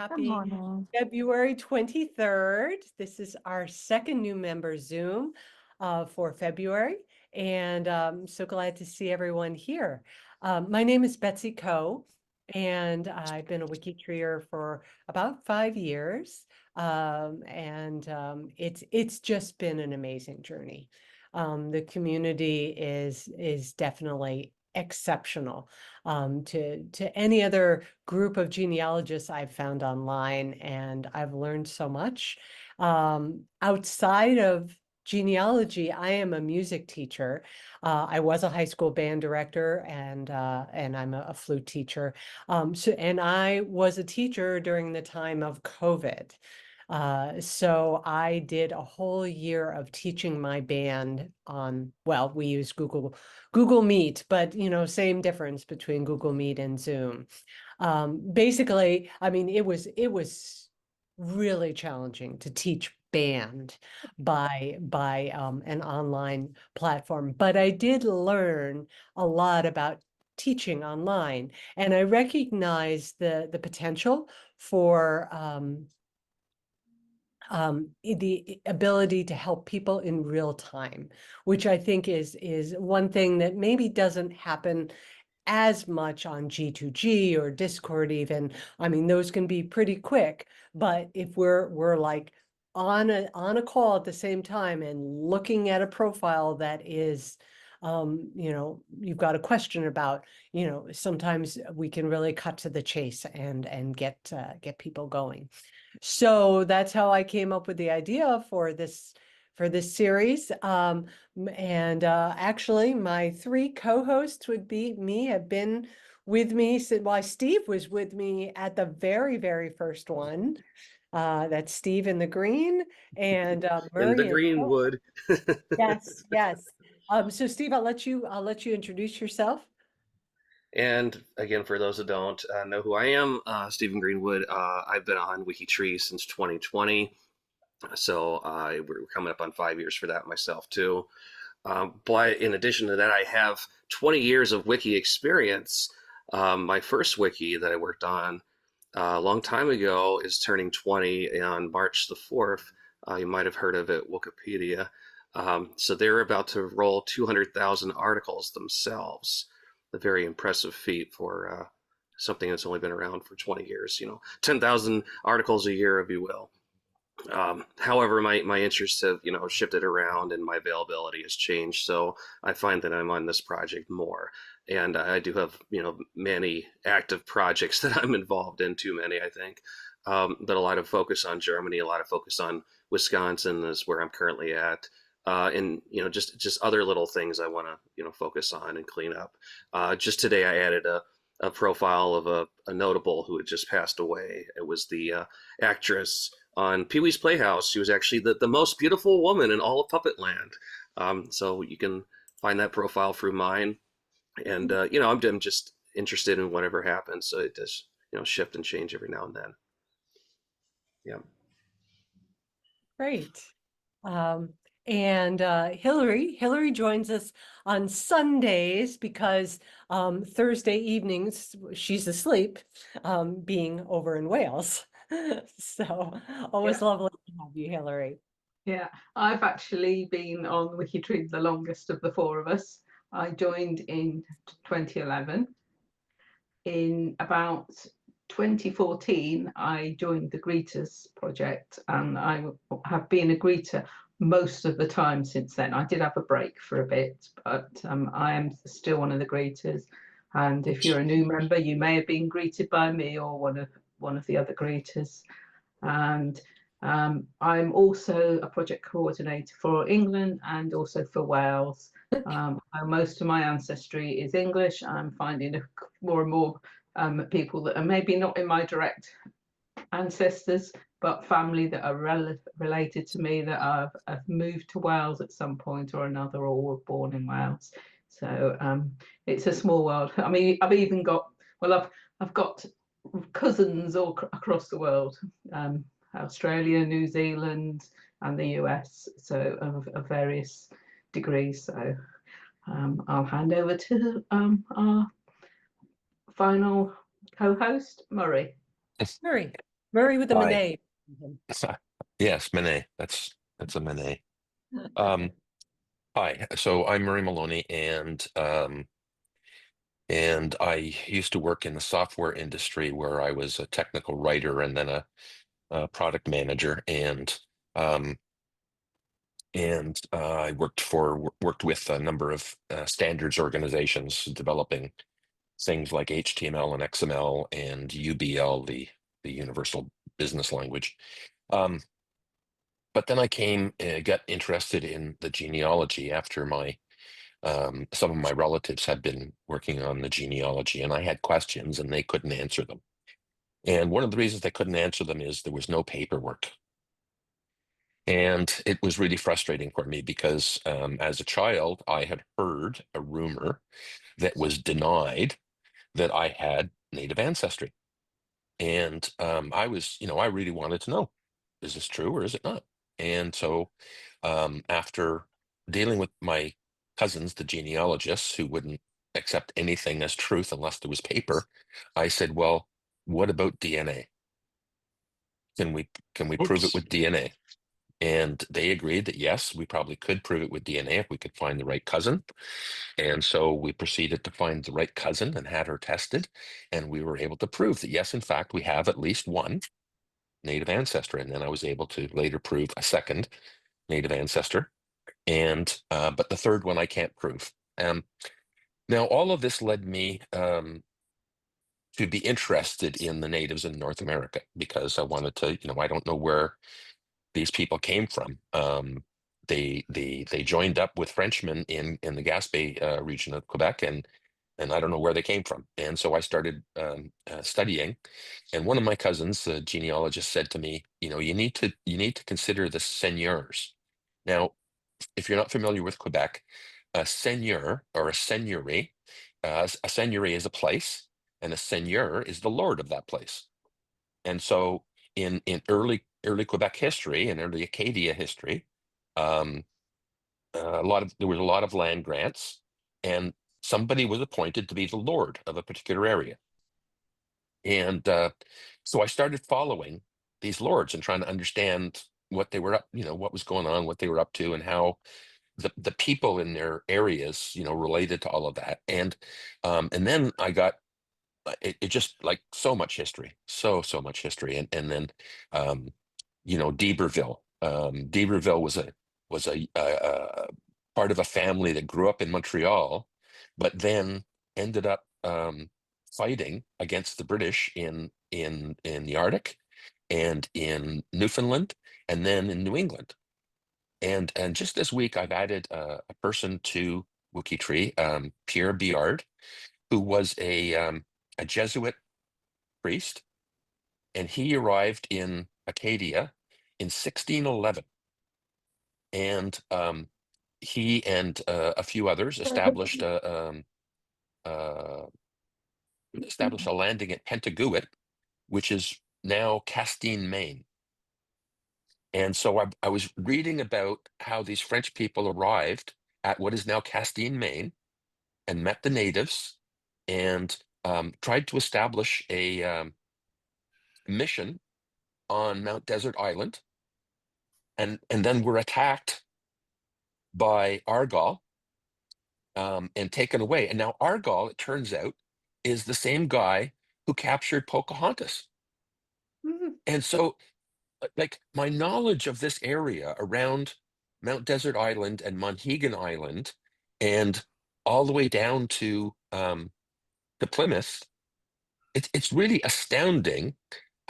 Good Happy morning. February 23rd. This is our second new member Zoom for February, and so glad to see everyone here. My name is Betsy Ko, and I've been a WikiTreeer for about 5 years, and it's just been an amazing journey. The community is definitely exceptional to any other group of genealogists I've found online, and I've learned so much. Outside of genealogy, I am a music teacher. I was a high school band director, and I'm a flute teacher. And I was a teacher during the time of COVID. So I did a whole year of teaching my band on, well, we use Google Meet, but same difference between Google Meet and Zoom. Basically, I mean, it was really challenging to teach band by an online platform, but I did learn a lot about teaching online, and I recognized the potential for the ability to help people in real time, which I think is one thing that maybe doesn't happen as much on G2G or Discord even. I mean, those can be pretty quick, but if we're like on a call at the same time and looking at a profile that is you've got a question about, sometimes we can really cut to the chase and get people going. So that's how I came up with the idea for this series. And actually, my three co-hosts would be me, have been with me since, well, Steve was with me at the very, very first one. That's Steve in the green, and In the Murray in Greenwood. yes, yes. So Steve, I'll let you introduce yourself. And again, for those that don't know who I am, Stephen Greenwood. I've been on WikiTree since 2020, so we're coming up on 5 years for that myself too. But in addition to that, I have 20 years of wiki experience. My first wiki that I worked on a long time ago is turning 20 on March the 4th. You might have heard of it, Wikipedia. So they're about to roll 200,000 articles themselves. A very impressive feat for something that's only been around for 20 years. 10,000 articles a year, if you will. However, my interests have shifted around, and my availability has changed. So I find that I'm on this project more, and I do have many active projects that I'm involved in. Too many, I think. But a lot of focus on Germany, a lot of focus on Wisconsin is where I'm currently at. And just other little things I want to focus on and clean up. Just today I added a profile of a notable who had just passed away. It was the actress on Pee-wee's Playhouse. She was actually the most beautiful woman in all of Puppet Land. So you can find that profile through mine. And I'm just interested in whatever happens. So it does shift and change every now and then. Yeah. Great. And Hillary joins us on Sundays because Thursday evenings she's asleep, being over in Wales. So always lovely to have you, Hillary. Yeah, I've actually been on WikiTree the longest of the four of us. I joined in 2011. In about 2014, I joined the Greeters project, and I have been a greeter most of the time since then. I did have a break for a bit, but I am still one of the greeters. And if you're a new member, you may have been greeted by me or one of the other greeters. And I'm also a project coordinator for England and also for Wales. Most of my ancestry is English. I'm finding more and more people that are maybe not in my direct ancestors, but family that are related to me that have moved to Wales at some point or another, or were born in Wales. So it's a small world. I mean, I've even got, well, I've got cousins all across the world, Australia, New Zealand, and the US, so of various degrees. So I'll hand over to our final co-host, Murray. Murray. Murray with a Hi. Monet. Yes, Manet. That's a Manet. Hi. So I'm Murray Maloney, and I used to work in the software industry where I was a technical writer and then a product manager, and I worked with a number of standards organizations developing things like HTML and XML and UBL, the Universal Business Language. But then I got interested in the genealogy after some of my relatives had been working on the genealogy, and I had questions and they couldn't answer them. And one of the reasons they couldn't answer them is there was no paperwork. And it was really frustrating for me because as a child, I had heard a rumor that was denied that I had native ancestry. And I really wanted to know, is this true or is it not? And so after dealing with my cousins, the genealogists, who wouldn't accept anything as truth unless there was paper, I said, well, what about DNA? Can we prove it with DNA? And they agreed that yes, we probably could prove it with DNA if we could find the right cousin. And so we proceeded to find the right cousin and had her tested. And we were able to prove that yes, in fact, we have at least one native ancestor. And then I was able to later prove a second native ancestor. But the third one I can't prove. Now, all of this led me to be interested in the natives in North America because I wanted to, I don't know where these people came from. They joined up with Frenchmen in the Gaspé region of Quebec, and I don't know where they came from. And so I started studying. And one of my cousins, the genealogist, said to me, you need to consider the seigneurs. Now, if you're not familiar with Quebec, a seigneur or a seigneurie, a seigneurie is a place, and a seigneur is the lord of that place. And so in early Quebec history and early Acadia history, there was a lot of land grants, and somebody was appointed to be the lord of a particular area. And so I started following these lords and trying to understand what they were up, what was going on, what they were up to, and how the people in their areas, related to all of that. And then I got it just like so much history, so much history. And then d'Iberville. D'Iberville was a part of a family that grew up in Montreal, but then ended up fighting against the British in the Arctic and in Newfoundland and then in New England. And just this week, I've added a person to WikiTree, Pierre Biard, who was a Jesuit priest, and he arrived in Acadia in 1611. And he and a few others established a landing at Pentagouet, which is now Castine, Maine. And so I was reading about how these French people arrived at what is now Castine, Maine, and met the natives and tried to establish a mission on Mount Desert Island, and then were attacked by Argall and taken away. And now Argall, it turns out, is the same guy who captured Pocahontas. Mhm. And so, like, my knowledge of this area around Mount Desert Island and Monhegan Island, and all the way down to Plymouth, it's really astounding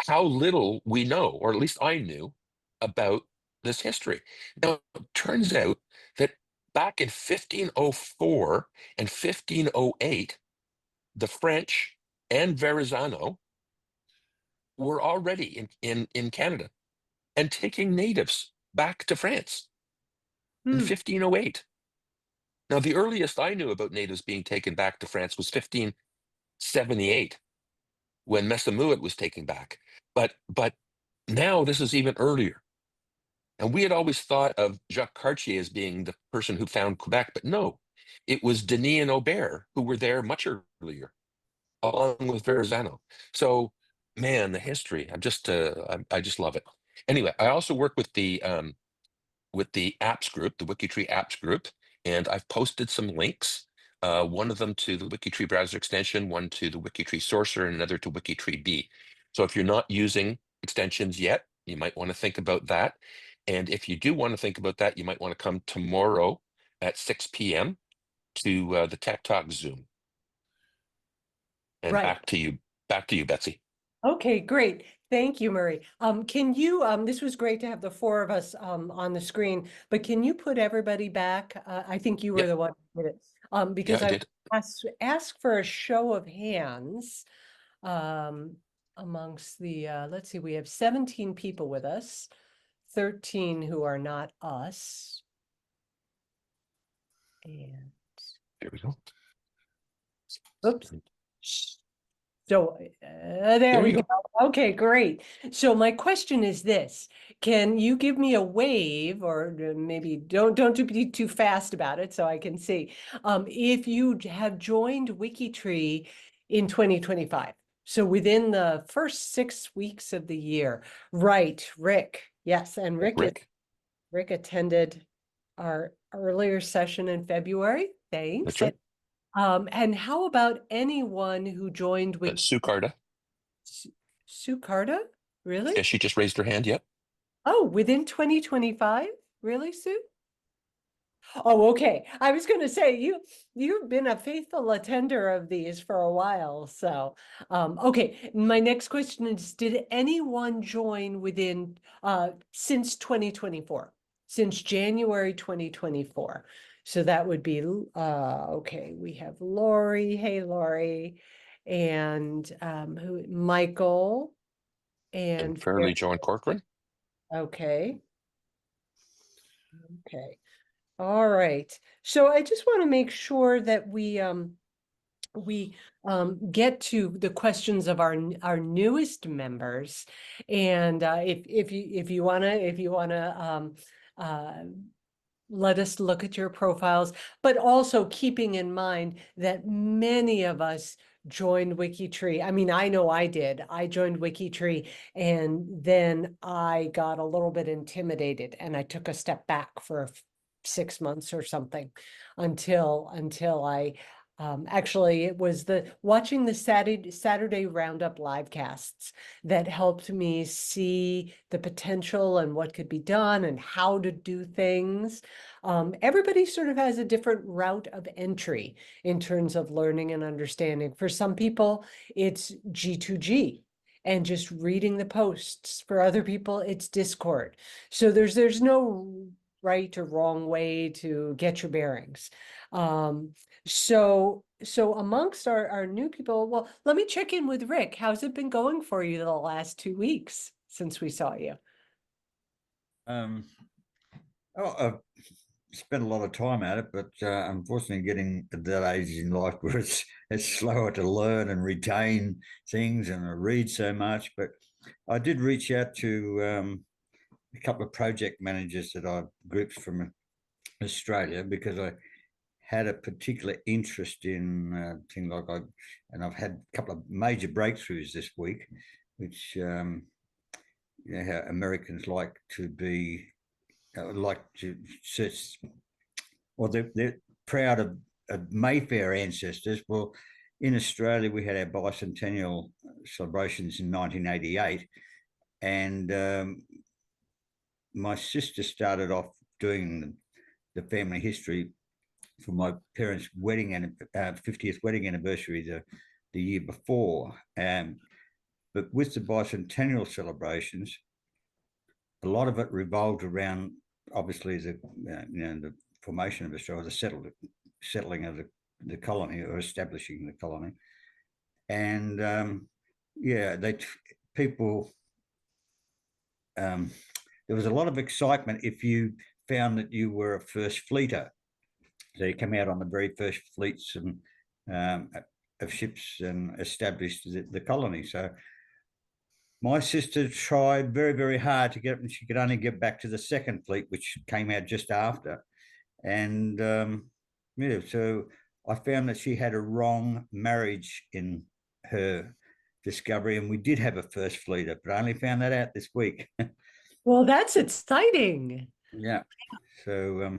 how little we know, or at least I knew, about this history. Now, it turns out that back in 1504 and 1508, the French and Verrazano were already in Canada and taking natives back to France in 1508. Now, the earliest I knew about natives being taken back to France was 1578, when Messamouet was taken back. But now this is even earlier. And we had always thought of Jacques Cartier as being the person who found Quebec, but no, it was Denis and Aubert who were there much earlier, along with Verrazano. So man, the history. I just love it. Anyway, I also work with the apps group, the WikiTree apps group, and I've posted some links. One of them to the WikiTree browser extension, one to the WikiTree sourcer, and another to WikiTree B. So if you're not using extensions yet, you might want to think about that. And if you do want to think about that, you might want to come tomorrow at 6 p.m. to the Tech Talk Zoom. And Right. back to you, Betsy. Okay, great. Thank you, Murray. Can you, this was great to have the four of us on the screen, but can you put everybody back? I think you were Yep. the one who did it. Because Yeah, I I did. ask for a show of hands amongst the, let's see, we have 17 people with us, 13 who are not us. And Here we go. oops. So there There we you go. Okay, great. So my question is this: can you give me a wave, or maybe don't be too fast about it, so I can see if you have joined WikiTree in 2025? So within the first 6 weeks of the year, right? Rick, yes, and Rick attended our earlier session in February. Thanks. That's right. And how about anyone who joined with Sue Carta. Sue Carta? Really? Yeah, she just raised her hand. Yep. Oh, within 2025? Really, Sue? Oh, okay. I was going to say you've been a faithful attender of these for a while. So, okay. My next question is: did anyone join within since 2024? Since January 2024? So that would be okay. We have Lori. Hey, Lori, and who? Michael And and Fairly Joan Corcoran. okay. Okay. All right. So I just want to make sure that we get to the questions of our newest members, and if you wanna let us look at your profiles, but also keeping in mind that many of us joined WikiTree. I mean, I know I did. I joined WikiTree, and then I got a little bit intimidated, and I took a step back for 6 months or something until I actually, it was watching the Saturday Roundup LiveCasts that helped me see the potential and what could be done and how to do things. Everybody sort of has a different route of entry in terms of learning and understanding. For some people, it's G2G and just reading the posts. For other people, it's Discord. So there's no right or wrong way to get your bearings. So amongst our new people, well, let me check in with Rick. How's it been going for you the last 2 weeks since we saw you? I've spent a lot of time at it, but unfortunately getting to that age in life where it's slower to learn and retain things, and I read so much. But I did reach out to a couple of project managers that I've groups from Australia, because I had a particular interest in things like and I've had a couple of major breakthroughs this week, which you know how Americans like to be like to search, or they're proud of Mayfair ancestors. Well, in Australia, we had our bicentennial celebrations in 1988, and my sister started off doing the family history for my parents' wedding and 50th wedding anniversary the year before. But with the bicentennial celebrations, a lot of it revolved around obviously the formation of Australia, the settling of the colony, or establishing the colony, and people. There was a lot of excitement if you found that you were a first fleeter. So you come out on the very first fleets and of ships and established the colony. So my sister tried very, very hard to get, and she could only get back to the second fleet, which came out just after. And so I found that she had a wrong marriage in her discovery, and we did have a first fleeter, but I only found that out this week. Well, that's exciting. Yeah. So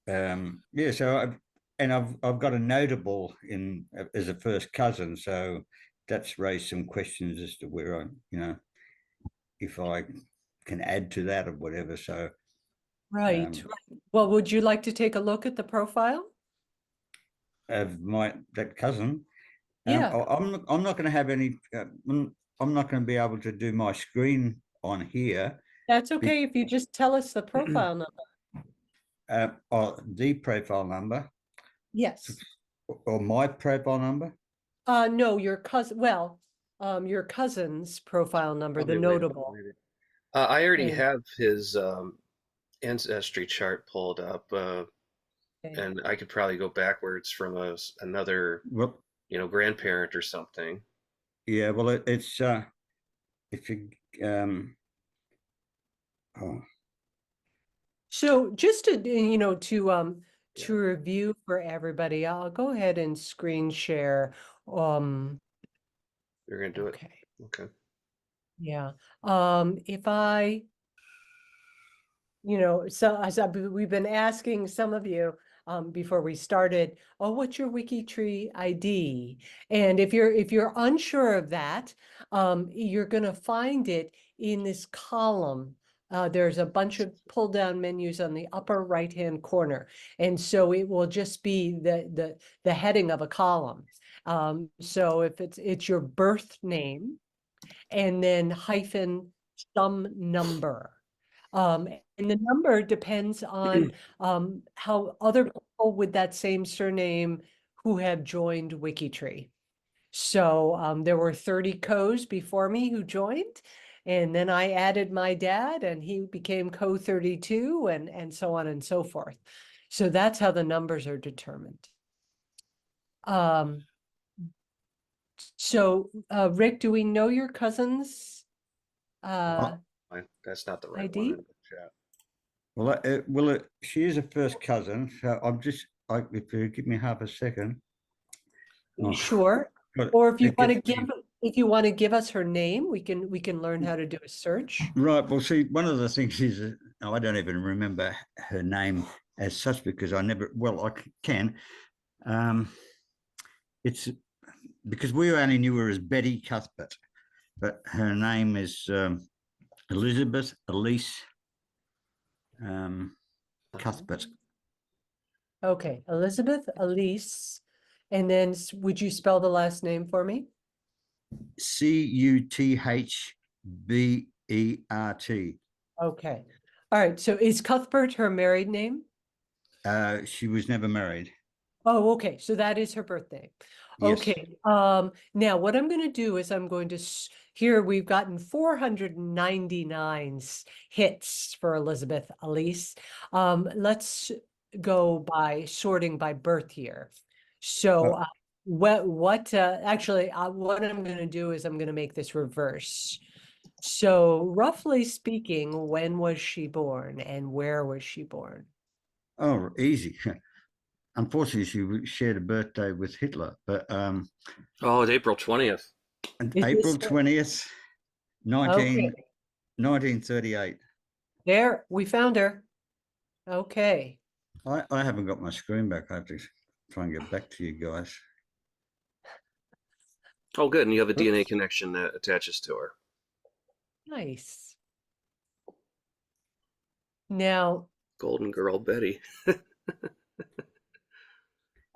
yeah. So I've got a notable in as a first cousin. So that's raised some questions as to where if I can add to that or whatever. So Right. Right. Well, would you like to take a look at the profile? of that cousin. Yeah, I'm not going to have any. I'm not going to be able to do my screen on here. that's okay if you just tell us the profile number. The profile number. Yes. Or my profile number. No, your cousin. Well, your cousin's profile number, the notable. I already And- have his ancestry chart pulled up, Okay. and I could probably go backwards from another, Well, grandparent or something. yeah. Well, it's if you oh, So just to Yeah. to review for everybody, I'll go ahead and screen share. You're gonna do Okay. it. Okay. Yeah. If I, so we've been asking some of you before we started, oh, what's your WikiTree ID? And if you're unsure of that, you're gonna find it in this column. There's a bunch of pull down menus on the upper right hand corner, and so it will just be the heading of a column. So if it's your birth name, and then hyphen some number. And the number depends on how other people with that same surname who have joined WikiTree. So there were 30 Ko's before me who joined, and then I added my dad and he became Co 32 and so on and so forth. So that's how the numbers are determined. So Rick, do we know your cousin's That's not the right ID? one in the chat. well, she is a first cousin. So if you give me half a second. Oh, Sure. God, Or if you it want to gets me- give us her name, we can learn how to do a search. Right. Well, see, one of the things is I don't even remember her name as such because I can. It's because we only knew her as Betty Cuthbert, but her name is Elizabeth Elise Cuthbert. Okay, Elizabeth Elise. And then would you spell the last name for me? Cuthbert. Okay. All right. So is Cuthbert her married name? She was never married. Oh, okay. So that is her birthday. Yes. Okay. Now what I'm going to do is I'm going to here we've gotten 499 hits for Elizabeth Elise. Let's go by sorting by birth year. So what I'm going to do is I'm going to make this reverse. So roughly speaking, when was she born and where was she born? Oh, easy. Unfortunately, she shared a birthday with Hitler, but it's April 20th. April 20th, 1938. There, we found her. Okay. I haven't got my screen back. I have to try and get back to you guys. Oh, good. And you have a DNA connection that attaches to her. Nice. Now, Golden girl Betty.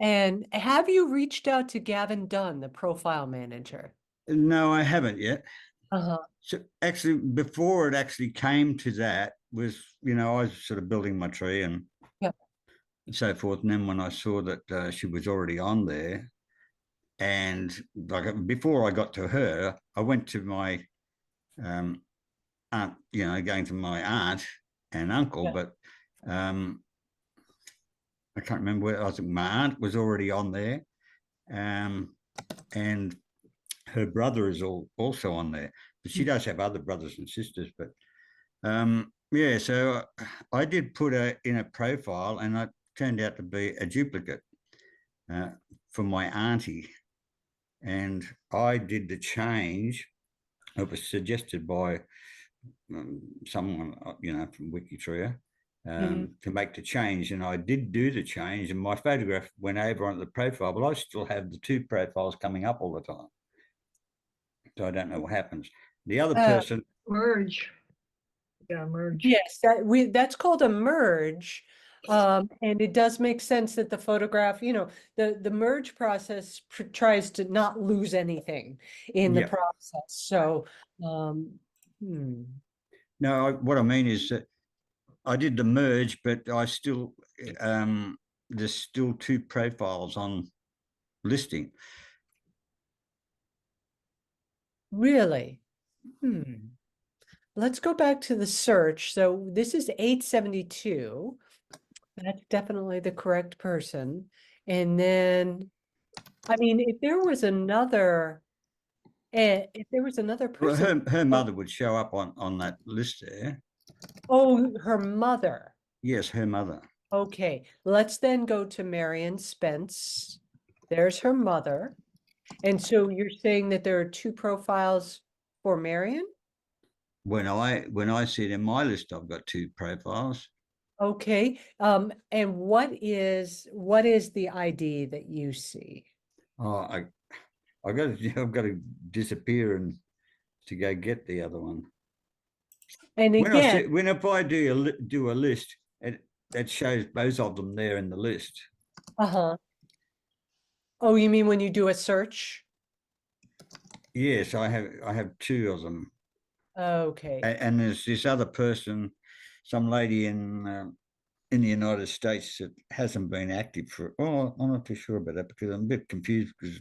and have you reached out to Gavin Dunn, the profile manager? No, I haven't yet. Uh-huh. So actually, before it actually came to that was, I was sort of building my tree and so forth. And then when I saw that she was already on there, and like before I got to her, I went to my aunt, going to my aunt and uncle, but I can't remember where. I think my aunt was already on there, and her brother is also on there, but she does have other brothers and sisters. But yeah, so I did put her in a profile, and it turned out to be a duplicate for my auntie. and I did the change. It was suggested by someone, from WikiTree, to make the change, and I did do the change, and my photograph went over onto the profile, but I still have the two profiles coming up all the time. So I don't know what happens. The other person, Merge. Yeah, merge. Yes, that's called a merge. And it does make sense that the photograph, the merge process tries to not lose anything in the Yeah. process. So, no, what I mean is that I did the merge, but I still, there's still two profiles on listing. Really? Let's go back to the search. So this is 872. That's definitely the correct person. And then, I mean, if there was another Well, person. her mother would show up on that list there. Oh, her mother. Yes, her mother. Okay, let's then go to Marion Spence. There's her mother. And so you're saying that there are two profiles for Marion? When I see it in my list, I've got two profiles. Okay, and what is the ID that you see? Oh, I've got to disappear and to go get the other one. And again, if I do a list, it shows both of them there in the list. oh, you mean when you do a search? Yes, I have two of them. Okay. And there's this other person, some lady in the United States that hasn't been active for. Oh, I'm not too sure about that because I'm a bit confused because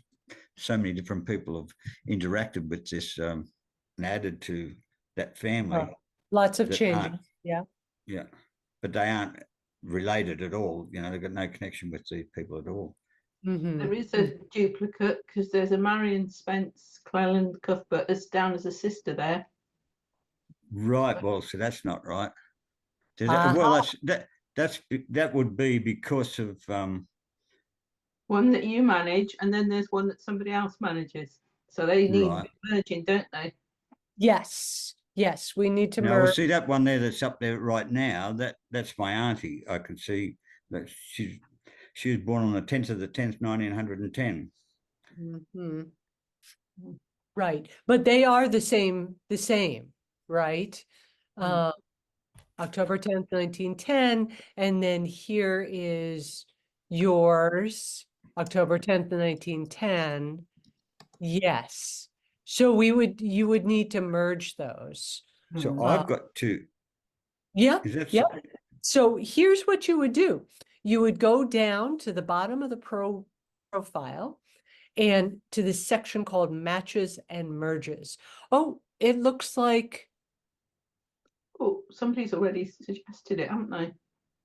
so many different people have interacted with this and added to that family. Lots of changes. Yeah. Yeah, but they aren't related at all. They've got no connection with these people at all. There is a duplicate because there's a Marion Spence Cleland Cuthbert as down as a sister there. Right. Well, so that's not right. Well, that would be because of one that you manage, and then there's one that somebody else manages. So they need right. merging, don't they? Yes. Yes, we need to Now, merge. we'll see that one there that's up there right now. That's my auntie. I can see that she was born on the 10th of the 10th, 1910. Right, but they are the same, right? October 10th, 1910, and then here is yours, October 10th, 1910. Yes. So you would need to merge those. So I've got two. Yeah. Is that Yeah. So here's what you would do. You would go down to the bottom of the profile and to this section called matches and merges. Oh, it looks like. Oh, somebody's already suggested it, haven't they?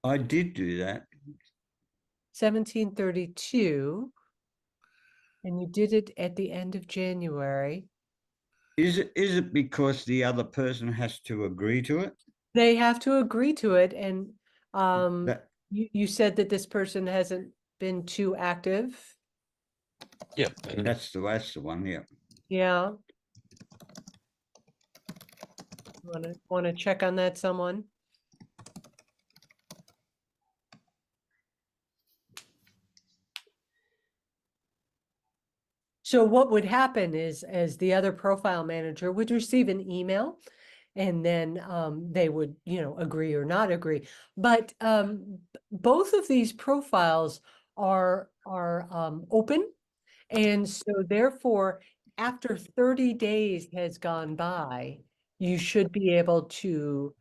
I did do that. 1732, and you did it at the end of January. Is it because the other person has to agree to it? They have to agree to it, and you said that this person hasn't been too active. Yeah. That's the one, yeah. Yeah. Want to check on that, someone? So what would happen is, as the other profile manager would receive an email, and then they would, agree or not agree. But both of these profiles are open, and so therefore, after 30 days has gone by, you should be able to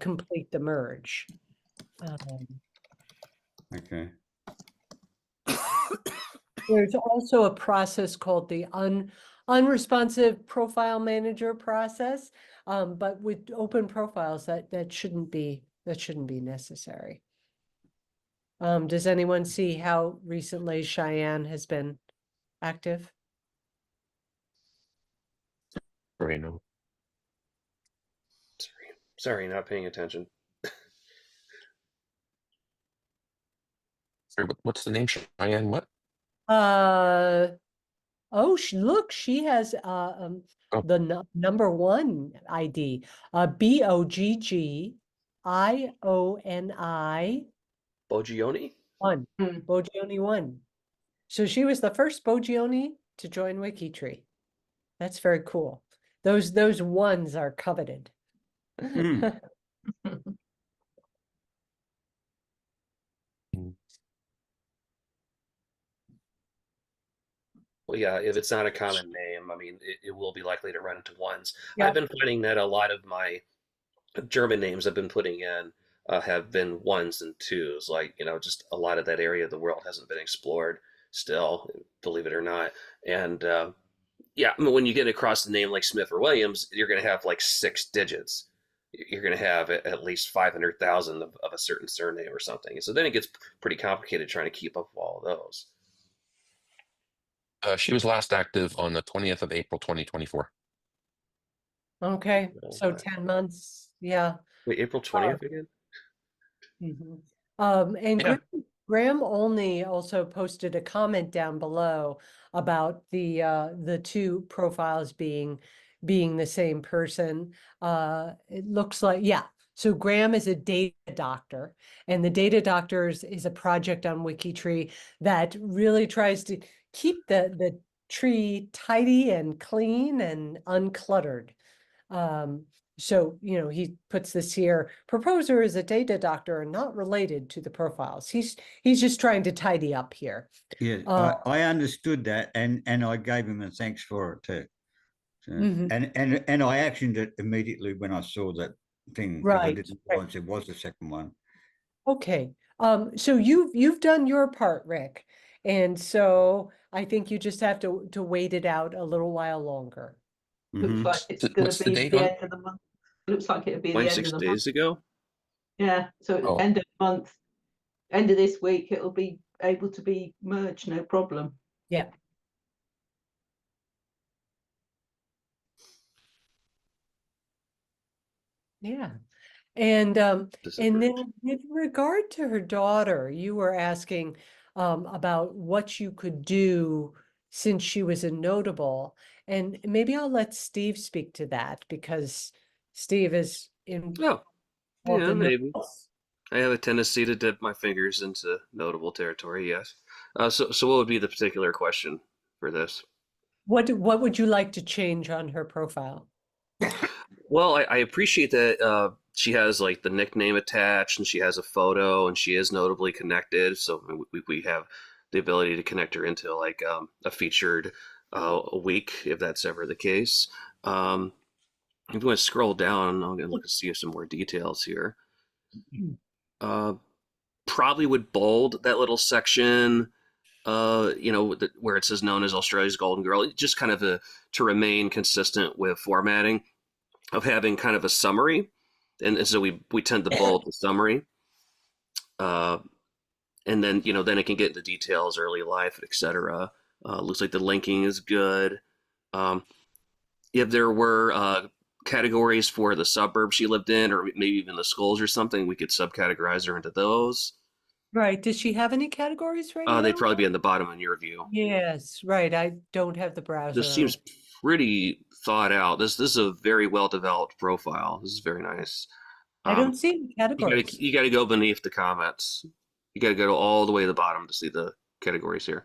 complete the merge. Okay. There's also a process called the unresponsive profile manager process, but with open profiles, that shouldn't be necessary. Does anyone see how recently Cheyenne has been active? Sorry, no. Sorry, not paying attention. Sorry, what's the name? Cheyenne what? Oh, look, she has Oh. the number one ID, Boggioni Bogioni? 1, Hmm. Boggioni 1. So she was the first Boggioni to join WikiTree. That's very cool. Those ones are coveted. Mm. Well, yeah, if it's not a common name, I mean, it will be likely to run into ones. Yeah. I've been finding that a lot of my German names I've been putting in have been ones and twos. Like, just a lot of that area of the world hasn't been explored still, believe it or not. And yeah, I mean, when you get across the name like Smith or Williams, you're going to have like 6 digits. You're going to have at least 500,000 of a certain surname or something. And so then it gets pretty complicated trying to keep up with all of those. She was last active on the 20th of April, 2024. Okay, so 10 months. Yeah. Wait, April 20th again? Mhm. And Yeah. Graham Olney also posted a comment down below about the two profiles being the same person. It looks like, yeah. So Graham is a data doctor, and the Data Doctors is a project on WikiTree that really tries to keep the tree tidy and clean and uncluttered. So, he puts this here. Proposer is a data doctor and not related to the profiles. He's just trying to tidy up here. Yeah, I understood that, and I gave him a thanks for it too. So, Mhm. and I actioned it immediately when I saw that thing, because I Right, didn't right. realize there was a second one. Okay. So you've done your part, Rick. And so I think you just have to wait it out a little while longer. Looks like it's going What's to the be date the on? end of the month. Looks like it'll be the end 26 of the month. days ago? Yeah, so Oh. end of the month, end of this week, it'll be able to be merged, no problem. Yeah. Yeah. And then with regard to her daughter, you were asking about what you could do since she was a notable. And maybe I'll let Steve speak to that, because Steve is involved Oh, yeah, in maybe. those. I have a tendency to dip my fingers into notable territory, yes. So what would be the particular question for this? What would you like to change on her profile? Well, I appreciate that she has like the nickname attached and she has a photo and she is notably connected. So we have the ability to connect her into like a featured a week, if that's ever the case. If you want to scroll down, I'm going to look to see some more details here. Probably would bold that little section, where it says known as Australia's Golden Girl, just kind of to remain consistent with formatting of having kind of a summary. And so we tend to bold the summary. And then, then it can get into details, early life, etc. Looks like the linking is good. If there were categories for the suburbs she lived in, or maybe even the schools or something, we could subcategorize her into those. Right. Does she have any categories right now? They'd probably be in the bottom in your view. Yes, right. I don't have the browser. This seems pretty thought out. This is a very well developed profile. This is very nice. I don't see any categories. You got to go beneath the comments. You got to go all the way to the bottom to see the categories here.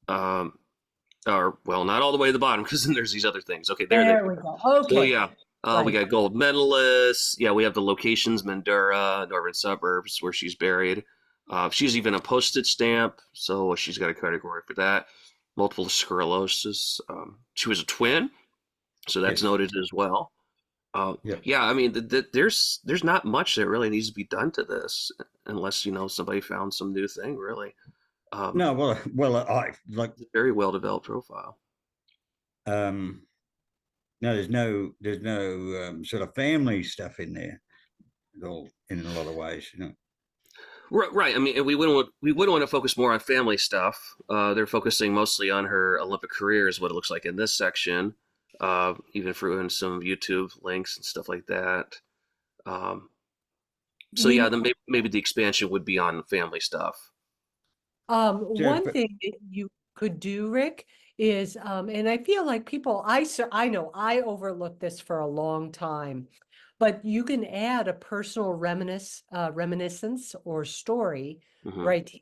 Or well, not all the way to the bottom, because then there's these other things. Okay, there we go. Okay. So yeah, we Right. got gold medalists. Yeah, we have the locations: Mandurah, northern suburbs, where she's buried. She's even a postage stamp, so she's got a category for that. Multiple sclerosis. She was a twin, so that's Yes. noted as well. Yep. Yeah, I mean, there's not much that really needs to be done to this, unless somebody found some new thing. Really, No, well, I like. it's a very well developed profile. No, there's no sort of family stuff in there at all, in a lot of ways, Right. I mean, we wouldn't want to focus more on family stuff. They're focusing mostly on her Olympic career, is what it looks like in this section. Even threw in some YouTube links and stuff like that. So yeah, then maybe the expansion would be on family stuff. One thing that could do, Rick, is, and I feel like people, I know I overlooked this for a long time, but you can add a personal reminiscence or story right here.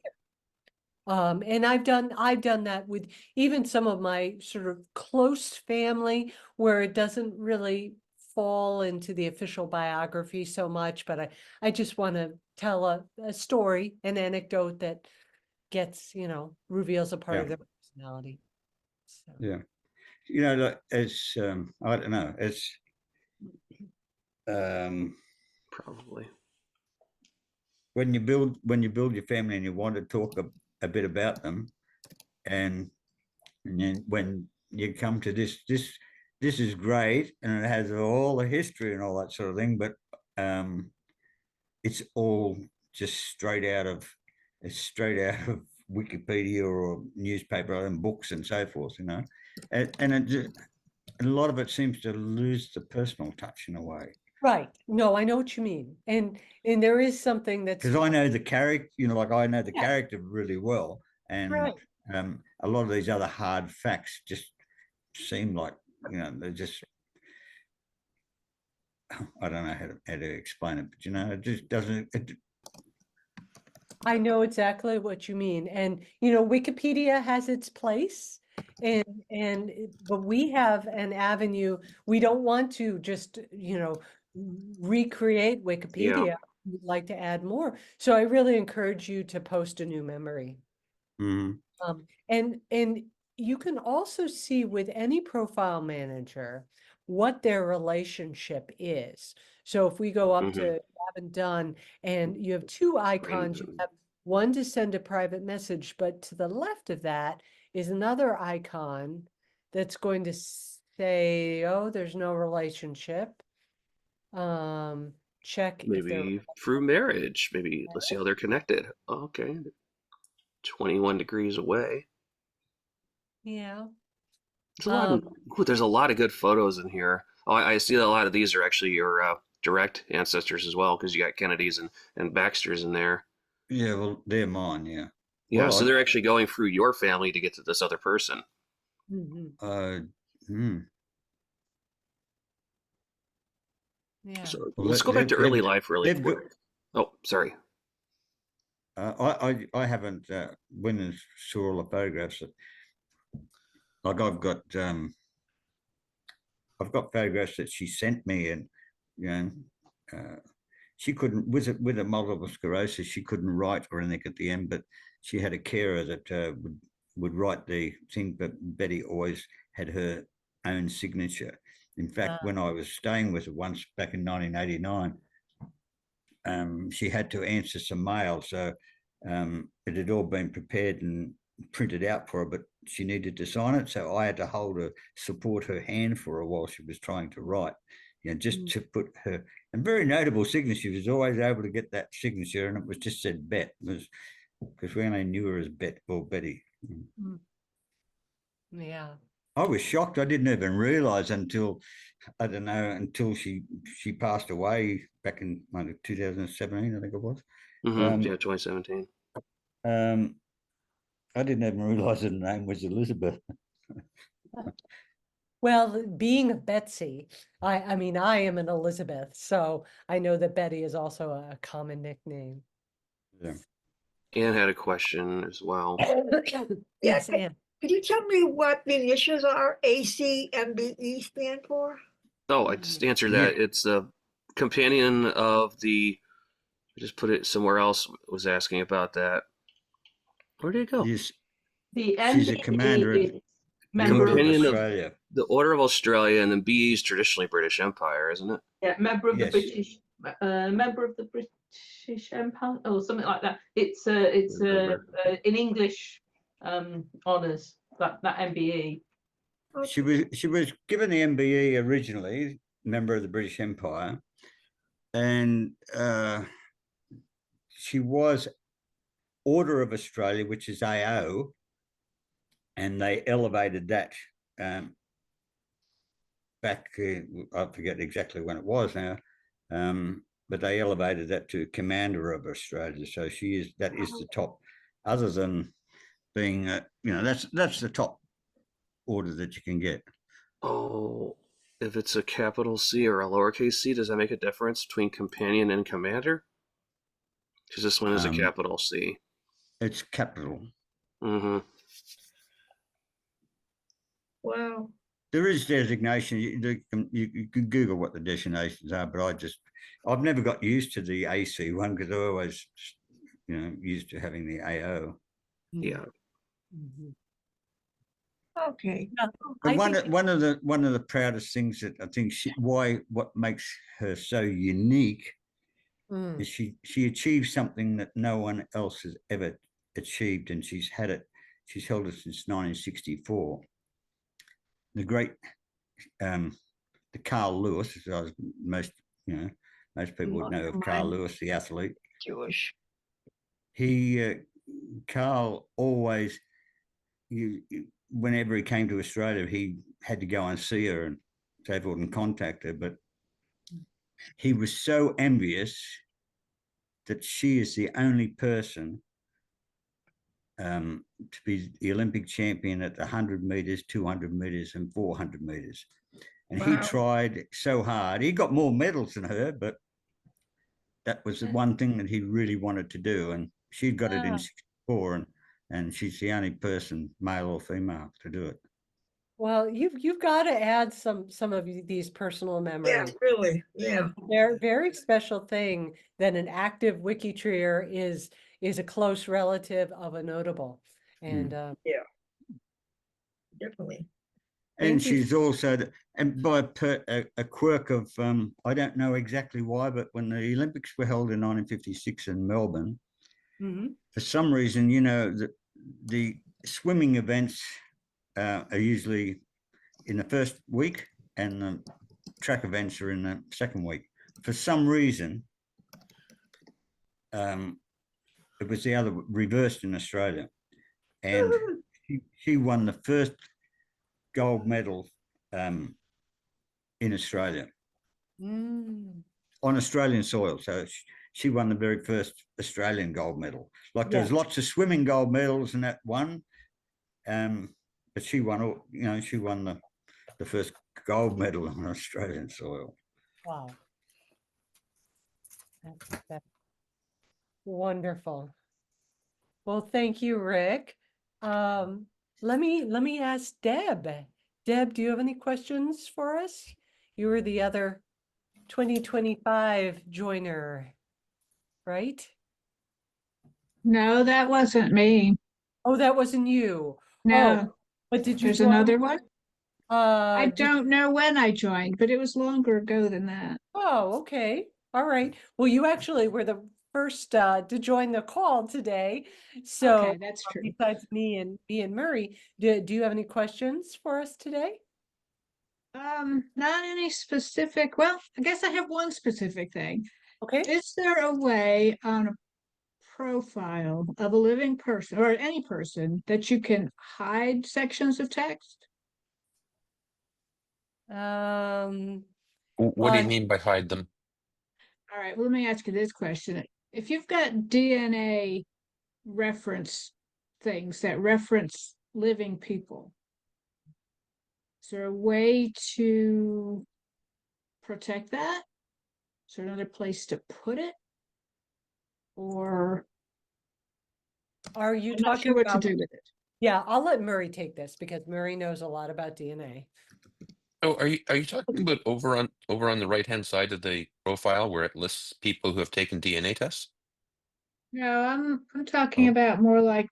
And I've done that with even some of my sort of close family where it doesn't really fall into the official biography so much, but I just want to tell a story, an anecdote that gets, reveals a part of their personality. So. Yeah. You know, like, it's, I don't know, it's, Probably. when you build your family and you want to talk a bit about them, and then when you come to this is great and it has all the history and all that sort of thing, but it's all just straight out of Wikipedia or newspaper and books and so forth, and a lot of it seems to lose the personal touch in a way. Right. No, I know what you mean. And there is something that's, Because I know the character, like I know the Yeah. character really well, and Right. a lot of these other hard facts just seem like, they're just, I don't know how to explain it, but it just doesn't. I know exactly what you mean. And, Wikipedia has its place. But we have an avenue. We don't want to just, recreate Wikipedia. Yeah. We'd like to add more. So I really encourage you to post a new memory. And you can also see with any profile manager what their relationship is. So if we go up to haven't done, and you have two icons, you have one to send a private message, but to the left of that is another icon that's going to say, oh, there's no relationship. Check if they're Maybe through marriage. Maybe let's see how they're connected. Okay. 21 degrees away. Yeah. There's a lot of good photos in here. Oh, I see that a lot of these are actually your direct ancestors as well, because you got Kennedys and Baxters in there. Yeah, well, they're mine. Yeah. Yeah, Well, so they're actually going through your family to get to this other person. Yeah. So Well, let's go back to early life really quick. Oh, sorry. I haven't went and saw all the photographs. Like I've got photographs that she sent me, and she couldn't, with a multiple sclerosis, she couldn't write or anything at the end, but she had a carer that would write the thing. But Betty always had her own signature. In fact, when I was staying with her once back in 1989, she had to answer some mail, so it had all been prepared and printed out for her, but she needed to sign it, so I had to support her hand for her while she was trying to write, just to put her, and very notable signature. She was always able to get that signature, and it was just said Bet, because we only knew her as Bet or Betty. Yeah. I was shocked. I didn't even realize until she passed away back in 2017, I think it was. Yeah, 2017. I didn't even realize her name was Elizabeth. Well, being a Betsy, I mean, I am an Elizabeth, so I know that Betty is also a common nickname. Yeah. Anne had a question as well. Yes, Anne. Could you tell me what the initials are? ACMBE stand for? Oh, I just answered that. It's the companion of the. I just put it somewhere else. Was asking about that. Where did it go? Yes. The She's a commander of member of Australia. The Order of Australia, and then BE is traditionally British Empire, isn't it? Yeah, member of the Yes. British, member of the British Empire, or something like that. It's in English honours, that MBE. She was given the MBE originally, member of the British Empire, and she was Order of Australia, which is AO, and they elevated that back. I forget exactly when it was now, but they elevated that to Commander of Australia. So that is the top, other than being, that's the top order that you can get. Oh, if it's a capital C or a lowercase c, does that make a difference between companion and commander? Because this one is a capital C. It's capital. Mm-hmm. Wow. There is designation. You can Google what the designations are, but I've never got used to the AC one because I always, used to having the AO. Yeah. Okay. Yeah, But I think one of the proudest things that I think what makes her so unique is she achieved something that no one else has ever achieved, and she's held it since 1964. The great the Carl Lewis, as most people would know of Carl Lewis, the athlete. Jewish. Carl always, whenever he came to Australia, he had to go and see her and so forth and contact her. But he was so envious that she is the only person to be the Olympic champion at 100 meters, 200 meters, and 400 meters. And he tried so hard. He got more medals than her, but that was the one thing that he really wanted to do. And she got it in 64, and she's the only person, male or female, to do it. well, you've got to add some of these personal Yeah, memories. really. Yeah. They're very special thing that an active WikiTreeer is a close relative of a notable. And Yeah. Definitely. And Thank you. she's also, and by a quirk of, I don't know exactly why, but when the Olympics were held in 1956 in Melbourne, for some reason, the swimming events are usually in the first week, and the track events are in the second week. For some reason, it was the other reversed in Australia, and she won the first gold medal in Australia on Australian soil. So she won the very first Australian gold medal. Like there's lots of swimming gold medals in that one, but she won. She won the first gold medal on Australian soil. Wow, that's wonderful. Well, thank you, Rick. Let me ask Deb. Deb, do you have any questions for us? You were the other 2025 joiner, right? No, that wasn't me. Oh, that wasn't you. No, Oh, but did you there's join? another one. I Did- don't know when I joined, but it was longer ago than that. Oh, okay. All right. Well, you actually were the first to join the call today. So Okay, that's true. besides me and Murray, do you have any questions for us today? Not any specific. Well, I guess I have one specific thing. Okay. Is there a way on a profile of a living person or any person that you can hide sections of text? What do you mean by hide them? All right, well, let me ask you this question. If you've got DNA reference things that reference living people, is there a way to protect that? Is there another place to put it? Or Are you I'm not talking sure what about? to do with it. Yeah, I'll let Murray take this because Murray knows a lot about DNA. Oh, are you talking about over on the right-hand side of the profile where it lists people who have taken DNA tests? No, I'm talking about more like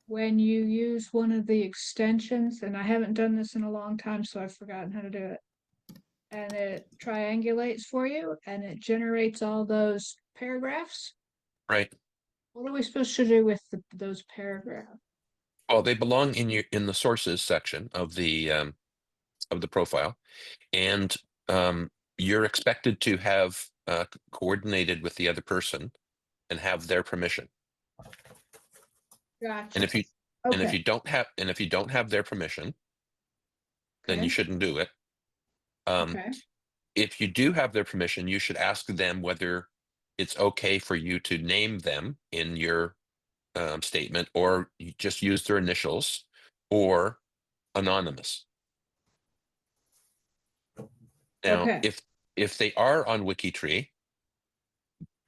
when you use one of the extensions, and I haven't done this in a long time, so I've forgotten how to do it. And it triangulates for you and it generates all those paragraphs. Right. What are we supposed to do with those paragraphs? Well, they belong in the sources section of the profile, and you're expected to have coordinated with the other person and have their permission. Gotcha. And if you Okay. if you don't have their permission, then you shouldn't do it. Okay. If you do have their permission, you should ask them whether it's okay for you to name them in your statement, or you just use their initials, or anonymous. Now, Okay. if they are on WikiTree,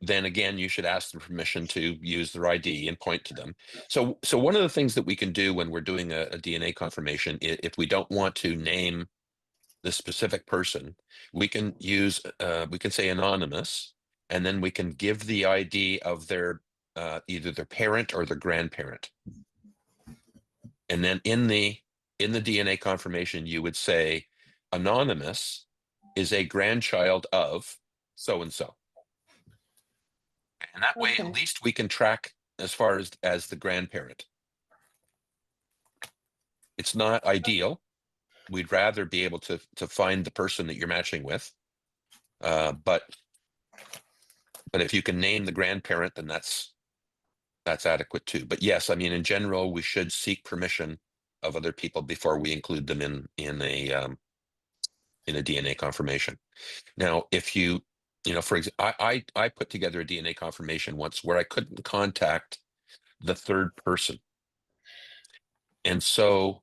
then again, you should ask the permission to use their ID and point to them. So one of the things that we can do when we're doing a DNA confirmation, if we don't want to name the specific person, we can use, we can say anonymous, and then we can give the ID of their either their parent or their grandparent. And then in the DNA confirmation, you would say anonymous is a grandchild of so and so. And that way, Okay. at least we can track as far as the grandparent. It's not ideal. We'd rather be able to find the person that you're matching with. But if you can name the grandparent, then that's adequate too. But yes, I mean, in general, we should seek permission of other people before we include them in a DNA confirmation. Now, if you know, for example, I put together a DNA confirmation once where I couldn't contact the third person. And so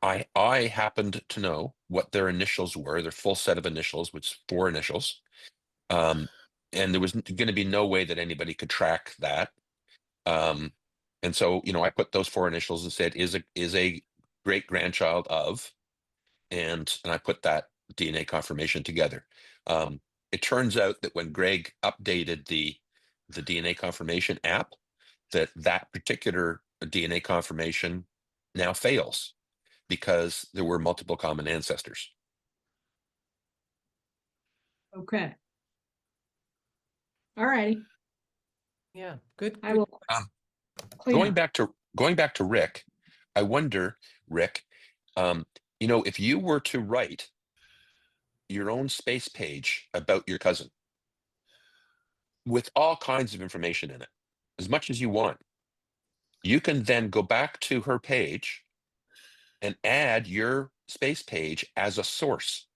I happened to know what their initials were, their full set of initials, which is 4 initials. And there was going to be no way that anybody could track that. And so, you know, I put those 4 initials and said, is a great grandchild of, and I put that DNA confirmation together. It turns out that when Greg updated the DNA confirmation app, that particular DNA confirmation now fails because there were multiple common ancestors. Okay. All righty. Yeah, good. I will clean Going up. back to Rick, I wonder, Rick, you know, if you were to write your own space page about your cousin with all kinds of information in it, as much as you want, you can then go back to her page and add your space page as a source.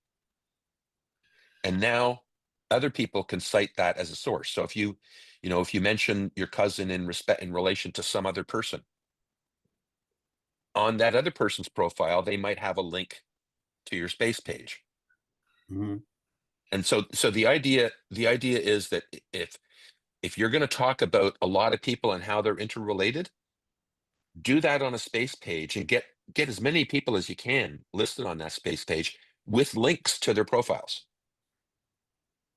And now other people can cite that as a source. So if you mention your cousin in relation to some other person, on that other person's profile, they might have a link to your space page. Mm-hmm. And so the idea is that if you're going to talk about a lot of people and how they're interrelated, do that on a space page and get as many people as you can listed on that space page with links to their profiles.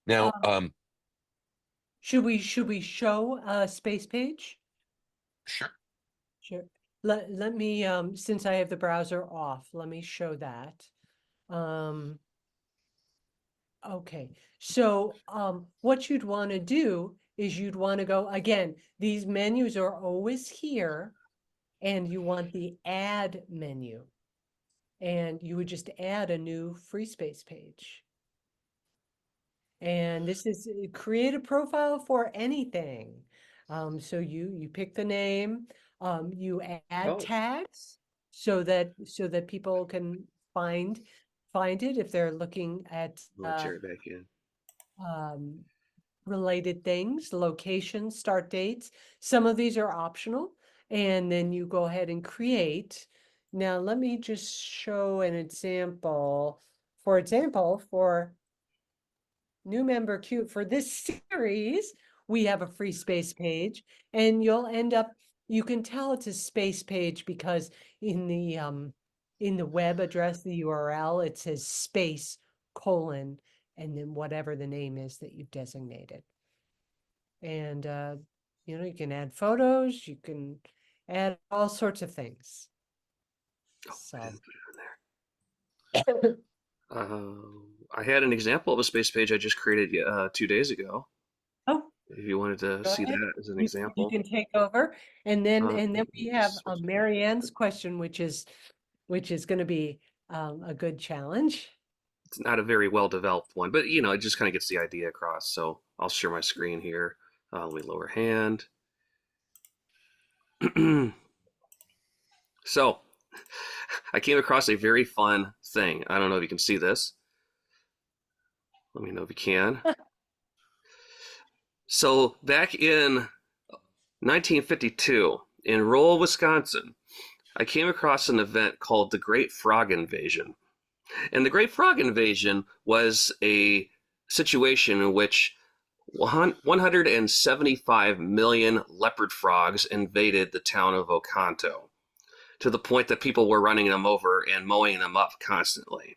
Now, Should we show a space page? sure. Sure. Let me since I have the browser off, let me show that. Okay. So what you'd want to do is you'd want to go again, these menus are always here, and you want the add menu. And you would just add a new free space page. And this is create a profile for anything. So you pick the name, you add tags so that people can find it if they're looking at Chair back in. related things, locations, start dates. Some of these are optional, and then you go ahead and create. Now let me just show an example. For example, for new member Q for this series, we have a free space page, and you'll end up, you can tell it's a space page because in the web address, the URL, it says space : and then whatever the name is that you've designated. And you know, you can add photos, you can add all sorts of things. Oh, So I didn't put it in there. I had an example of a space page I just created 2 days ago. oh, If you wanted to go see ahead. that as an You example. can take over, and then we have switch to- Marianne's question, which is going to be a good challenge. It's not a very well developed one, but you know, it just kind of gets the idea across. So I'll share my screen here. Let me lower hand. So I came across a very fun thing. I don't know if you can see this. Let me know if you can. So back in 1952, in Roll, Wisconsin, I came across an event called the Great Frog Invasion. And the Great Frog Invasion was a situation in which 175 million leopard frogs invaded the town of Oconto, to the point that people were running them over and mowing them up constantly.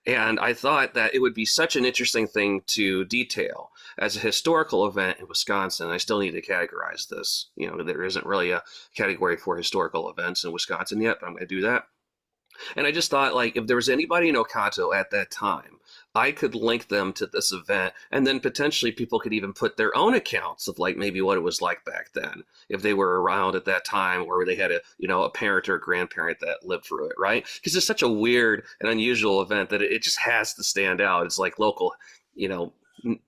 And I thought that it would be such an interesting thing to detail as a historical event in Wisconsin. I still need to categorize this. You know, there isn't really a category for historical events in Wisconsin yet, but I'm going to do that. And I just thought, like, if there was anybody in Oconto at that time, I could link them to this event, and then potentially people could even put their own accounts of, like, maybe what it was like back then, if they were around at that time, or they had a, you know, a parent or a grandparent that lived through it, right? Because it's such a weird and unusual event that it just has to stand out. It's like local, you know,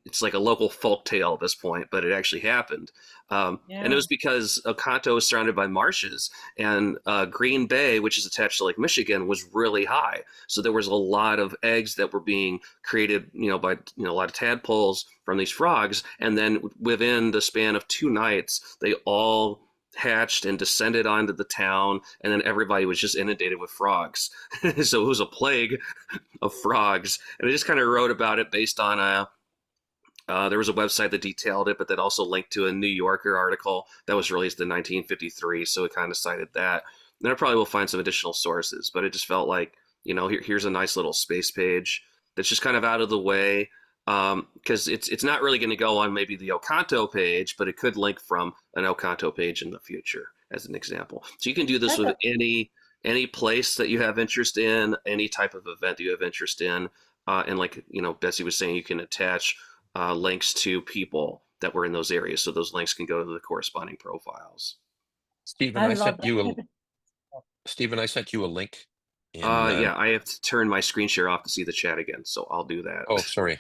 it's like a local folk tale at this point, but it actually happened. And it was because Oconto is surrounded by marshes, and Green Bay, which is attached to Lake Michigan, was really high. So there was a lot of eggs that were being created, you know, by, you know, a lot of tadpoles from these frogs. And then within the span of 2 nights, they all hatched and descended onto the town, and then everybody was just inundated with frogs. So it was a plague of frogs. And I just kind of wrote about it based on there was a website that detailed it, but that also linked to a New Yorker article that was released in 1953. So it kind of cited that. Then I probably will find some additional sources, but it just felt like, you know, here's a nice little space page that's just kind of out of the way, because it's not really going to go on maybe the Oconto page, but it could link from an Oconto page in the future, as an example. So you can do this with any place that you have interest in, any type of event that you have interest in, and like, you know, Betsy was saying, you can attach links to people that were in those areas, so those links can go to the corresponding profiles. Stephen, I sent you a link. Yeah, I have to turn my screen share off to see the chat again, so I'll do that. Oh, sorry.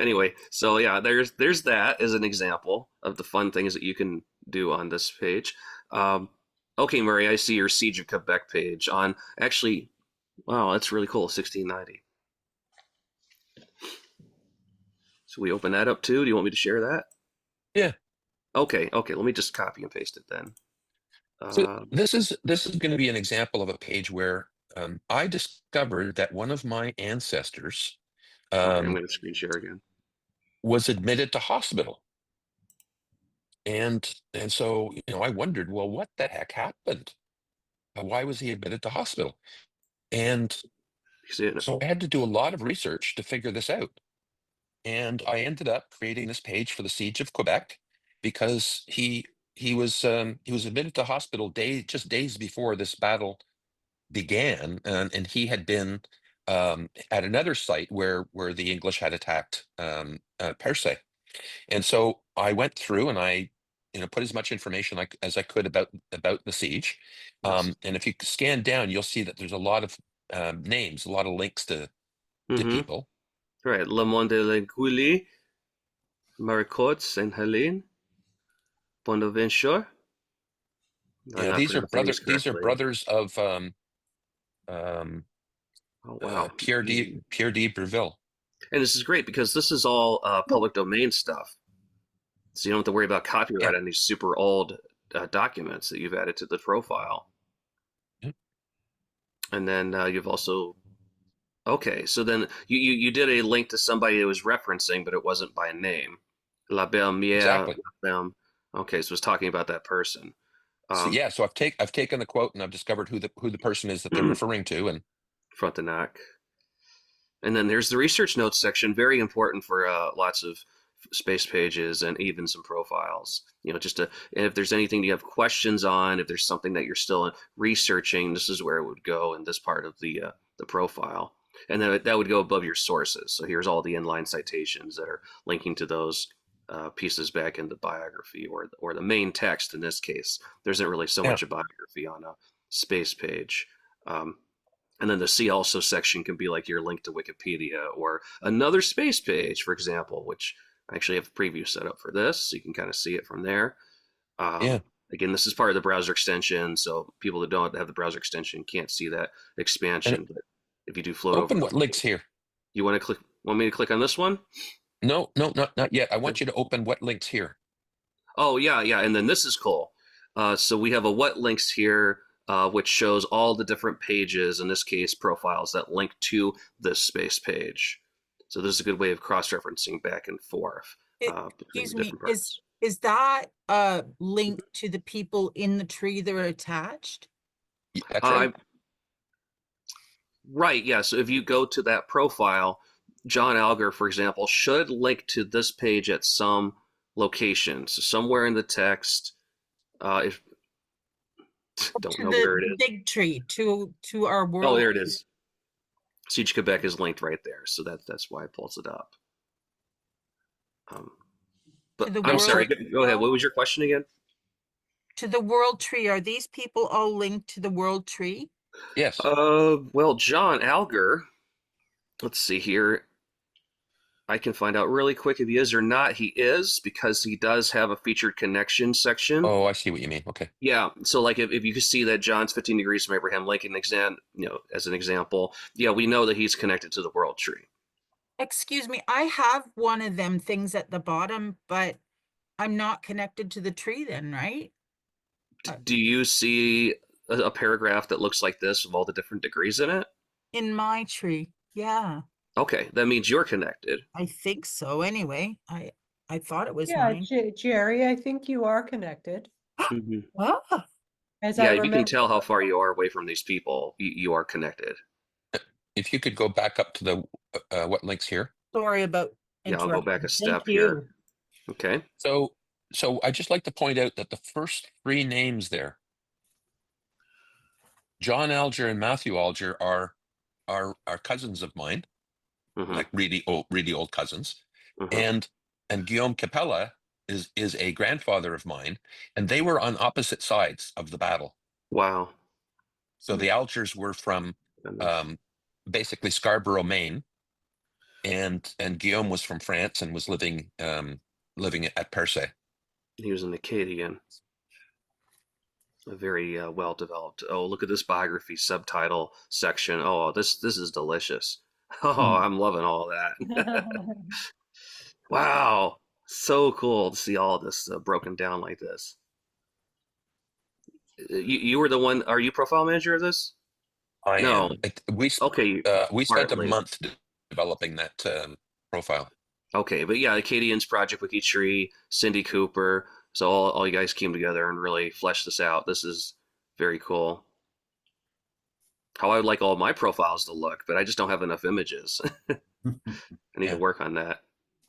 Anyway, so yeah, there's that as an example of the fun things that you can do on this page. Okay, Murray, I see your Siege of Quebec page on, actually, wow, that's really cool, 1690. So we open that up too. Do you want me to share that? Yeah. Okay, let me just copy and paste it then. So this is going to be an example of a page where I discovered that one of my ancestors I'm going to screen share again. Was admitted to hospital. And so, you know, I wondered, well, what the heck happened? Why was he admitted to hospital? And so I had to do a lot of research to figure this out. And I ended up creating this page for the Siege of Quebec because he was admitted to hospital just days before this battle began, and he had been at another site where the English had attacked Percé. And so I went through and I, you know, put as much information as I could about the siege. And if you scan down, you'll see that there's a lot of names, a lot of links to people. Right, Le Monde de l'Aiguille, Maricourt, Saint Helene, Bonaventure. Yeah, these are brothers of Pierre de Breville. And this is great because this is all public domain stuff. So you don't have to worry about copyright on these super old documents that you've added to the profile. And then you've also, okay, so then you did a link to somebody it was referencing, but it wasn't by name. La Belle Mière. Exactly. Okay, so it's talking about that person. So I've taken the quote and I've discovered who the person is that they're referring to, and Frontenac. And then there's the research notes section, very important for lots of space pages and even some profiles. You know, and if there's anything you have questions on, if there's something that you're still researching, this is where it would go in this part of the profile. And then that would go above your sources. So here's all the inline citations that are linking to those pieces back in the biography or the main text. In this case, there isn't really so much a biography on a space page. And then the see also section can be like your link to Wikipedia or another space page, for example, which I actually have a preview set up for this, so you can kind of see it from there. Again, this is part of the browser extension, so people that don't have the browser extension can't see that expansion. But if you do float open over, what links here? You want me to click on this one? No, not yet. I want you to open what links here. Oh, yeah, yeah. And then this is cool. So we have a what links here, which shows all the different pages, in this case, profiles that link to this space page. So this is a good way of cross-referencing back and forth between Excuse the me, different parts. is that linked to the people in the tree that are attached? That's right. Right, yeah. So if you go to that profile, John Alger, for example, should link to this page at some location. So somewhere in the text, if don't To know where it the is. big tree, to our world. Oh, there it is. Siege Quebec is linked right there, so that's why it pulls it up. But the I'm sorry. world- Go ahead. What was your question again? To the world tree, are these people all linked to the world tree? Yes. Well, John Alger. Let's see here. I can find out really quick if he is or not. He is, because he does have a featured connection section. Oh, I see what you mean. Okay. Yeah. So like if you can see that John's 15 degrees from Abraham Lincoln as an example, yeah, we know that he's connected to the world tree. Excuse me, I have one of them things at the bottom, but I'm not connected to the tree then, right? Do you see a paragraph that looks like this with all the different degrees in it? In my tree, yeah, Okay, that means you're connected. I think so. Anyway, I thought it was Yeah, mine. Jerry, I think you are connected. Mhm. Ah, As I Yeah, you can remember. tell how far you are away from these people. You are connected. If you could go back up to the what links here. sorry about Yeah, I'll go back a interrupting. step Thank you. here. Okay. So I just like to point out that the first three names there, John Alger and Matthew Alger, are cousins of mine, Mhm, like really old cousins, mhm. and Guillaume Capella is a grandfather of mine, and they were on opposite sides of the battle. Wow. So the Algers were from Goodness. basically Scarborough, Maine, and Guillaume was from France and was living at Percé. He was an Acadian. A very well developed. Oh, look at this biography subtitle section. Oh, this is delicious. Oh, I'm loving all that. Wow, so cool to see all of this broken down like this. You were the one. Are you profile manager of this? I No. am. We Okay, spent a partly. month developing that profile. Okay, but yeah, Acadians, Project WikiTree, Cindy Cooper. So all you guys came together and really fleshed this out. This is very cool. How I would like all my profiles to look, but I just don't have enough images. I need to work on that.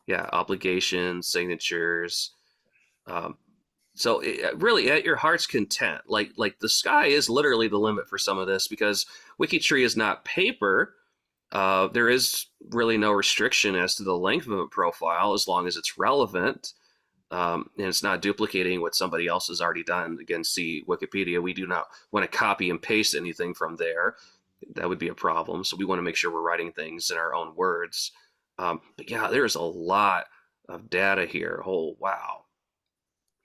Yeah, obligations, signatures. So really, at your heart's content, like the sky is literally the limit for some of this, because WikiTree is not paper. There is really no restriction as to the length of a profile as long as it's relevant, and it's not duplicating what somebody else has already done. Again, see Wikipedia. We do not want to copy and paste anything from there. That would be a problem. So we want to make sure we're writing things in our own words. But yeah, there's a lot of data here. Oh, wow.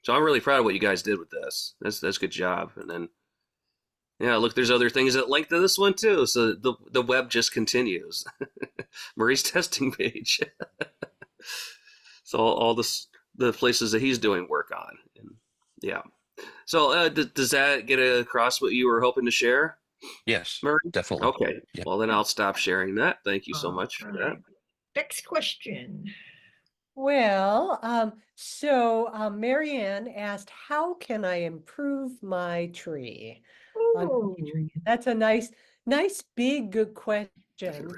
So I'm really proud of what you guys did with this. That's a good job. And then, yeah, look, there's other things that link to this one too. So the web just continues. Murray's testing page. So all the places that he's doing work on. And yeah. So does that get across what you were hoping to share? Yes, Murray? definitely. Okay. Yeah. Well, then I'll stop sharing that. Thank you so much for that. Alright. Next question. Well, Marianne asked, how can I improve my tree on Ooh. WikiTree? That's a nice, big, good question.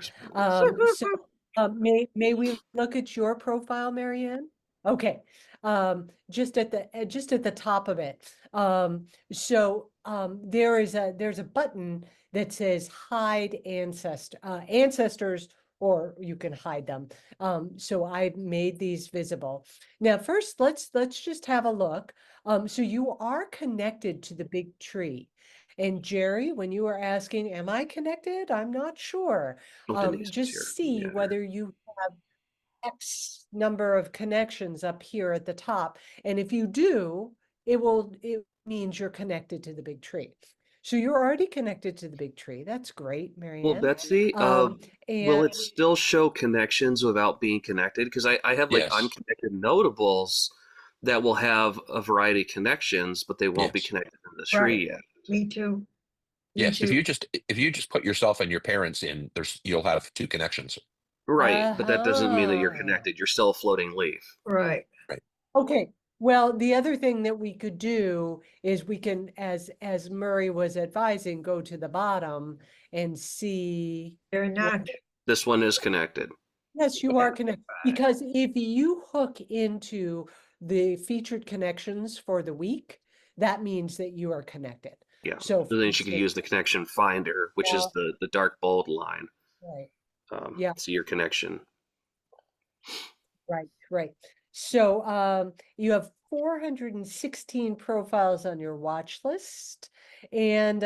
May we look at your profile, Marianne? Okay, just at the top of it. There's a button that says hide ancestors, or you can hide them. So I've made these visible. Now, first, let's just have a look. So you are connected to the big tree. And Jerry, when you were asking, am I connected? I'm not sure. Oh, Denise is Just here. see Yeah. whether you have X number of connections up here at the top. And if you do, it means you're connected to the big tree. So you're already connected to the big tree. That's great, Marianne. Well, Betsy, will it still show connections without being connected? Because I have like Yes. unconnected notables that will have a variety of connections, but they won't be Yes. connected in the tree yet. Me too. Me Yes, too. if you just put yourself and your parents in, you'll have two connections. Right, but that doesn't mean that you're Uh-huh. connected. You're still a floating leaf. Right. Okay, well, the other thing that we could do is we can, as Murray was advising, go to the bottom and see. They're not. This one is connected. Yes, you are connected, because if you hook into the featured connections for the week, that means that you are connected. Yeah. So So then you could use the connection finder, which is the dark bold line. right, Yeah. See your connection. right. So you have 416 profiles on your watch list. And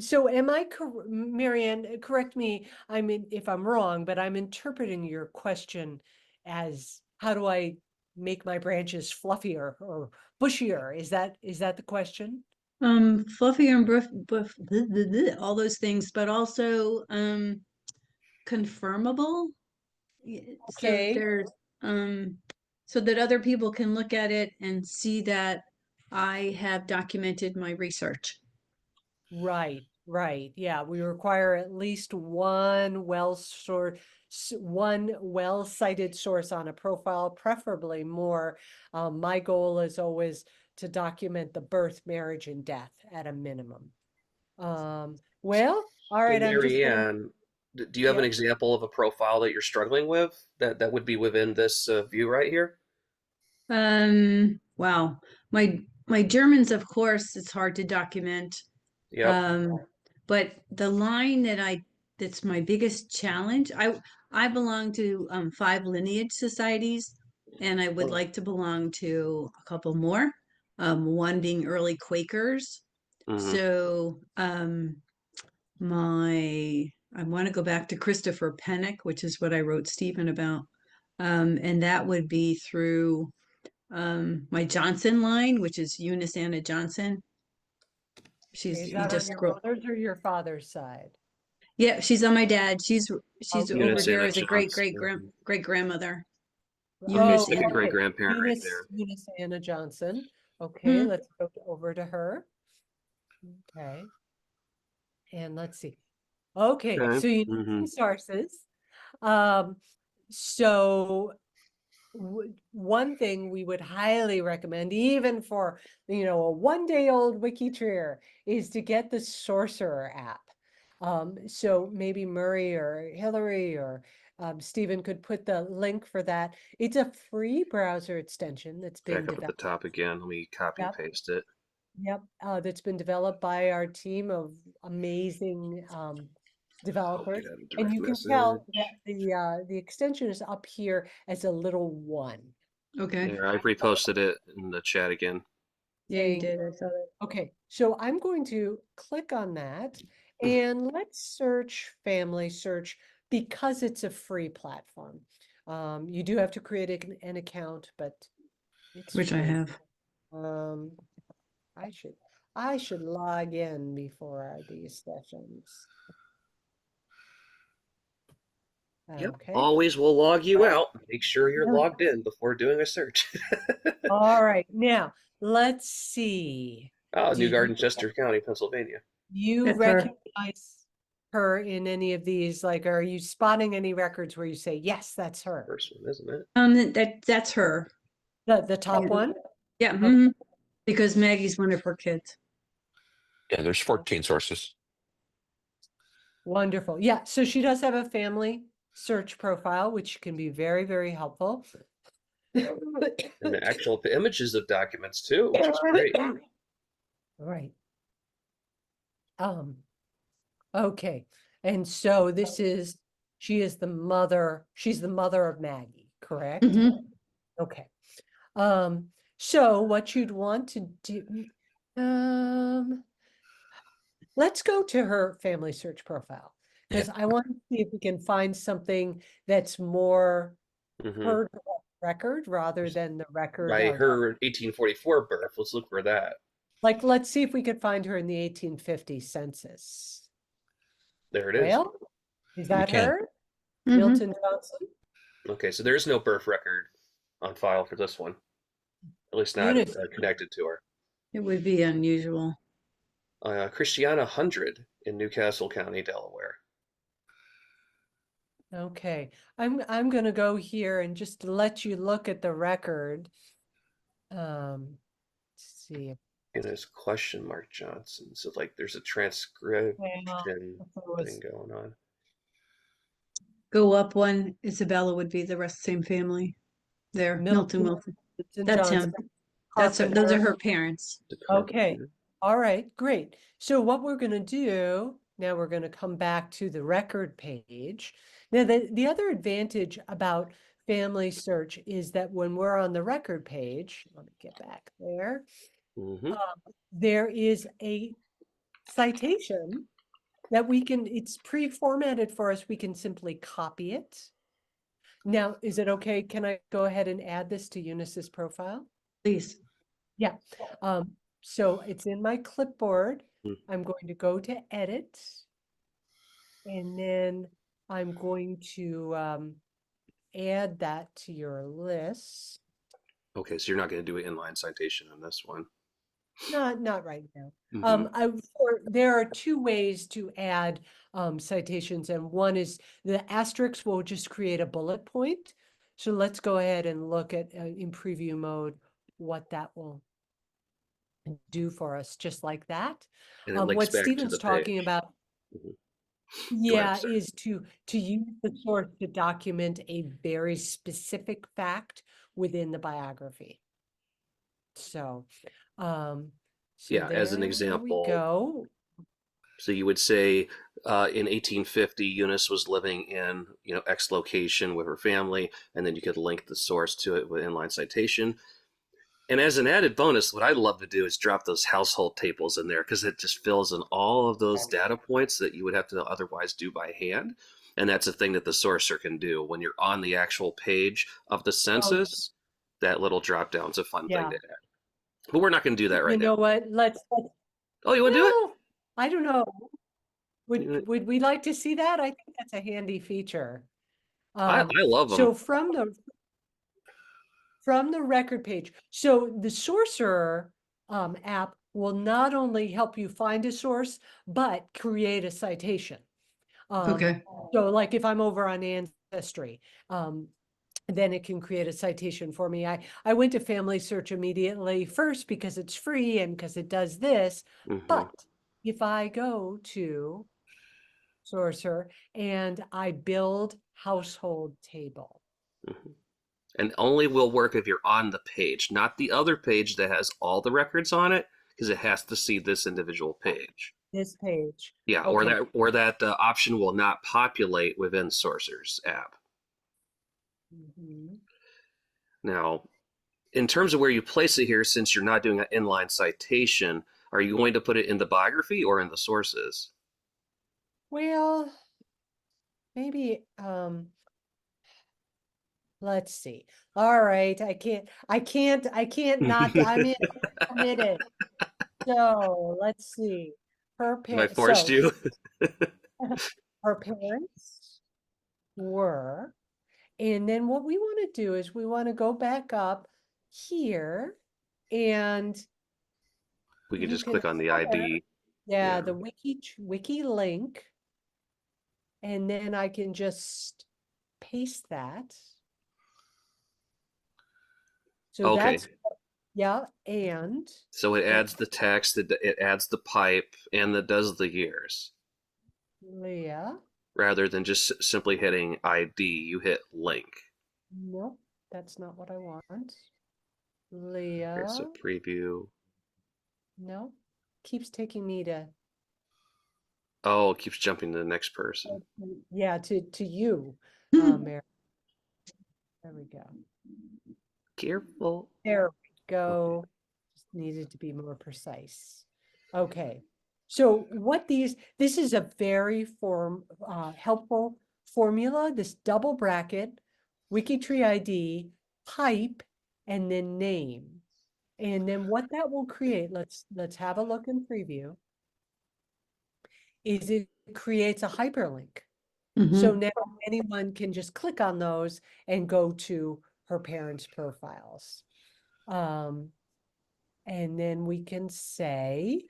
so am I, Marianne, correct me, I mean, if I'm wrong, but I'm interpreting your question as how do I make my branches fluffier or bushier? Is that the question? Fluffy and all those things, but also confirmable. So Okay. there's so that other people can look at it and see that I have documented my research. Right. Yeah, we require at least one well-cited source on a profile, preferably more. My goal is always to document the birth, marriage, and death at a minimum. Well, all right, I'm just gonna, Marianne, do you have an example of a profile that you're struggling with that would be within this view right here? Wow. My Germans, of course, it's hard to document. Yep. But the line that's my biggest challenge, I belong to 5 lineage societies, and I would like to belong to a couple more. One being early Quakers. So I want to go back to Christopher Pennock, which is what I wrote Stephen about. And that would be through my Johnson line, which is Eunice Anna Johnson. is You that on just your scroll. mother's or your father's side? Yeah, she's on my dad. She's Okay. over Eunice here Anna as a Johnson. great grandmother. Oh, Second okay. great grandparent right there. Eunice Anna Johnson. Okay, let's go over to her. Okay. And let's see. Okay, Okay. so you need some sources. So one thing we would highly recommend, even for, a 1-day-old WikiTree, is to get the Sorcerer app. So maybe Murray or Hillary or Stephen could put the link for that. It's a free browser extension that's been Back up at developed. the top again. Let me copy and paste it. Yep, that's been developed by our team of amazing developers, and you can tell that the extension is up here as a little 1. Okay. Yeah, I've reposted it in the chat again. Yeah, you did. I saw that. Okay, so I'm going to click on that and let's search family search because it's a free platform. You do have to create an account, but it's Which I free. have. I should log in before these sessions. Yep. Okay. Always will log you out. Make sure you're logged in before doing a search. All right. Now, let's see. Oh, Do New Garden, Chester County, Pennsylvania. you That's her. recognize her in any of these? Like, are you spotting any records where you say, yes, that's her? First one, isn't it? That's her. The top one? Yeah. Okay. Because Maggie's one of her kids. Yeah, there's 14 sources. Wonderful. Yeah. So she does have a family search profile, which can be very, very helpful. And the actual images of documents too, which is great. Right. Okay. And so she is the mother, she's the mother of Maggie, correct? Okay. So what you'd want to do, let's go to her family search profile, because I want to see if we can find something that's more her record rather than the record By of her 1844 birth. Let's look for that. like, let's see if we could find her in the 1850 census. There it is. Well, is that can. her? Milton Johnson? Okay, so there is no birth record on file for this one. at least not Eunice, connected to her. It would be unusual. Christiana 100 in Newcastle County, Delaware. okay. I'm gonna go here and just let you look at the record. Let's see. And there's question mark Johnson. So like there's a transcription Well, thing going on. Go up one. Isabella would be the rest same family. There, Milton Wilson. That's him. Those are her parents. Okay. All right, great. So what we're going to do, now we're going to come back to the record page. Now, the other advantage about family search is that when we're on the record page, let me get back there, there is a citation that we can, it's pre-formatted for us. We can simply copy it. Now, is it okay? Can I go ahead and add this to Eunice's profile? Please. Yeah. So it's in my clipboard. I'm going to go to edit. And then I'm going to add that to your list. Okay, so you're not going to do an inline citation on this one. Not right now. There are two ways to add citations, and one is the asterisk will just create a bullet point. So let's go ahead and look at in preview mode what that will do for us, just like that. And it links What back Stephen's to the talking page. about, ahead, is to use the source to document a very specific fact within the biography. So, yeah, as an example, we go. So you would say in 1850, Eunice was living in X location with her family, and then you could link the source to it with inline citation. And as an added bonus, what I'd love to do is drop those household tables in there because it just fills in all of those data points that you would have to otherwise do by hand. And that's a thing that the sourcer can do when you're on the actual page of the census. That little drop down is a fun thing to add. But we're not going to do that right now. You know what? Let's oh, you want to do it? I don't know. Would we like to see that? I think that's a handy feature. I love them. So from the record page, so the Sorcerer app will not only help you find a source, but create a citation. Okay. So like if I'm over on Ancestry, then it can create a citation for me. I went to Family Search immediately first because it's free and because it does this. But if I go to Sorcerer and I build household table. And only will work if you're on the page, not the other page that has all the records on it, because it has to see this individual page. This page. Yeah, okay. or that option will not populate within Sorcerer's app. Now, in terms of where you place it here, since you're not doing an inline citation, are you going to put it in the biography or in the sources? Well, maybe, let's see. All right, I can't not, I'm in, committed. So let's see. Her I forced you. Her parents were, and then what we want to do is we want to go back up here and we can just click on the ID. Yeah, the wiki link. And then I can just paste that. So that's, and. So it adds the text, it adds the pipe, and it does the years. Leah. Rather than just simply hitting ID, you hit link. Nope, that's not what I want. Leah. Here's a preview. No, keeps taking me to. Oh, it keeps jumping to the next person. Yeah, to you, Mary. There we go. Careful. There we go. Just needed to be more precise. Okay. So what this is a very helpful formula, this double bracket, WikiTree ID, pipe, and then name. And then what that will create, let's have a look in preview, is it creates a hyperlink. So now anyone can just click on those and go to her parents' profiles. And then we can say,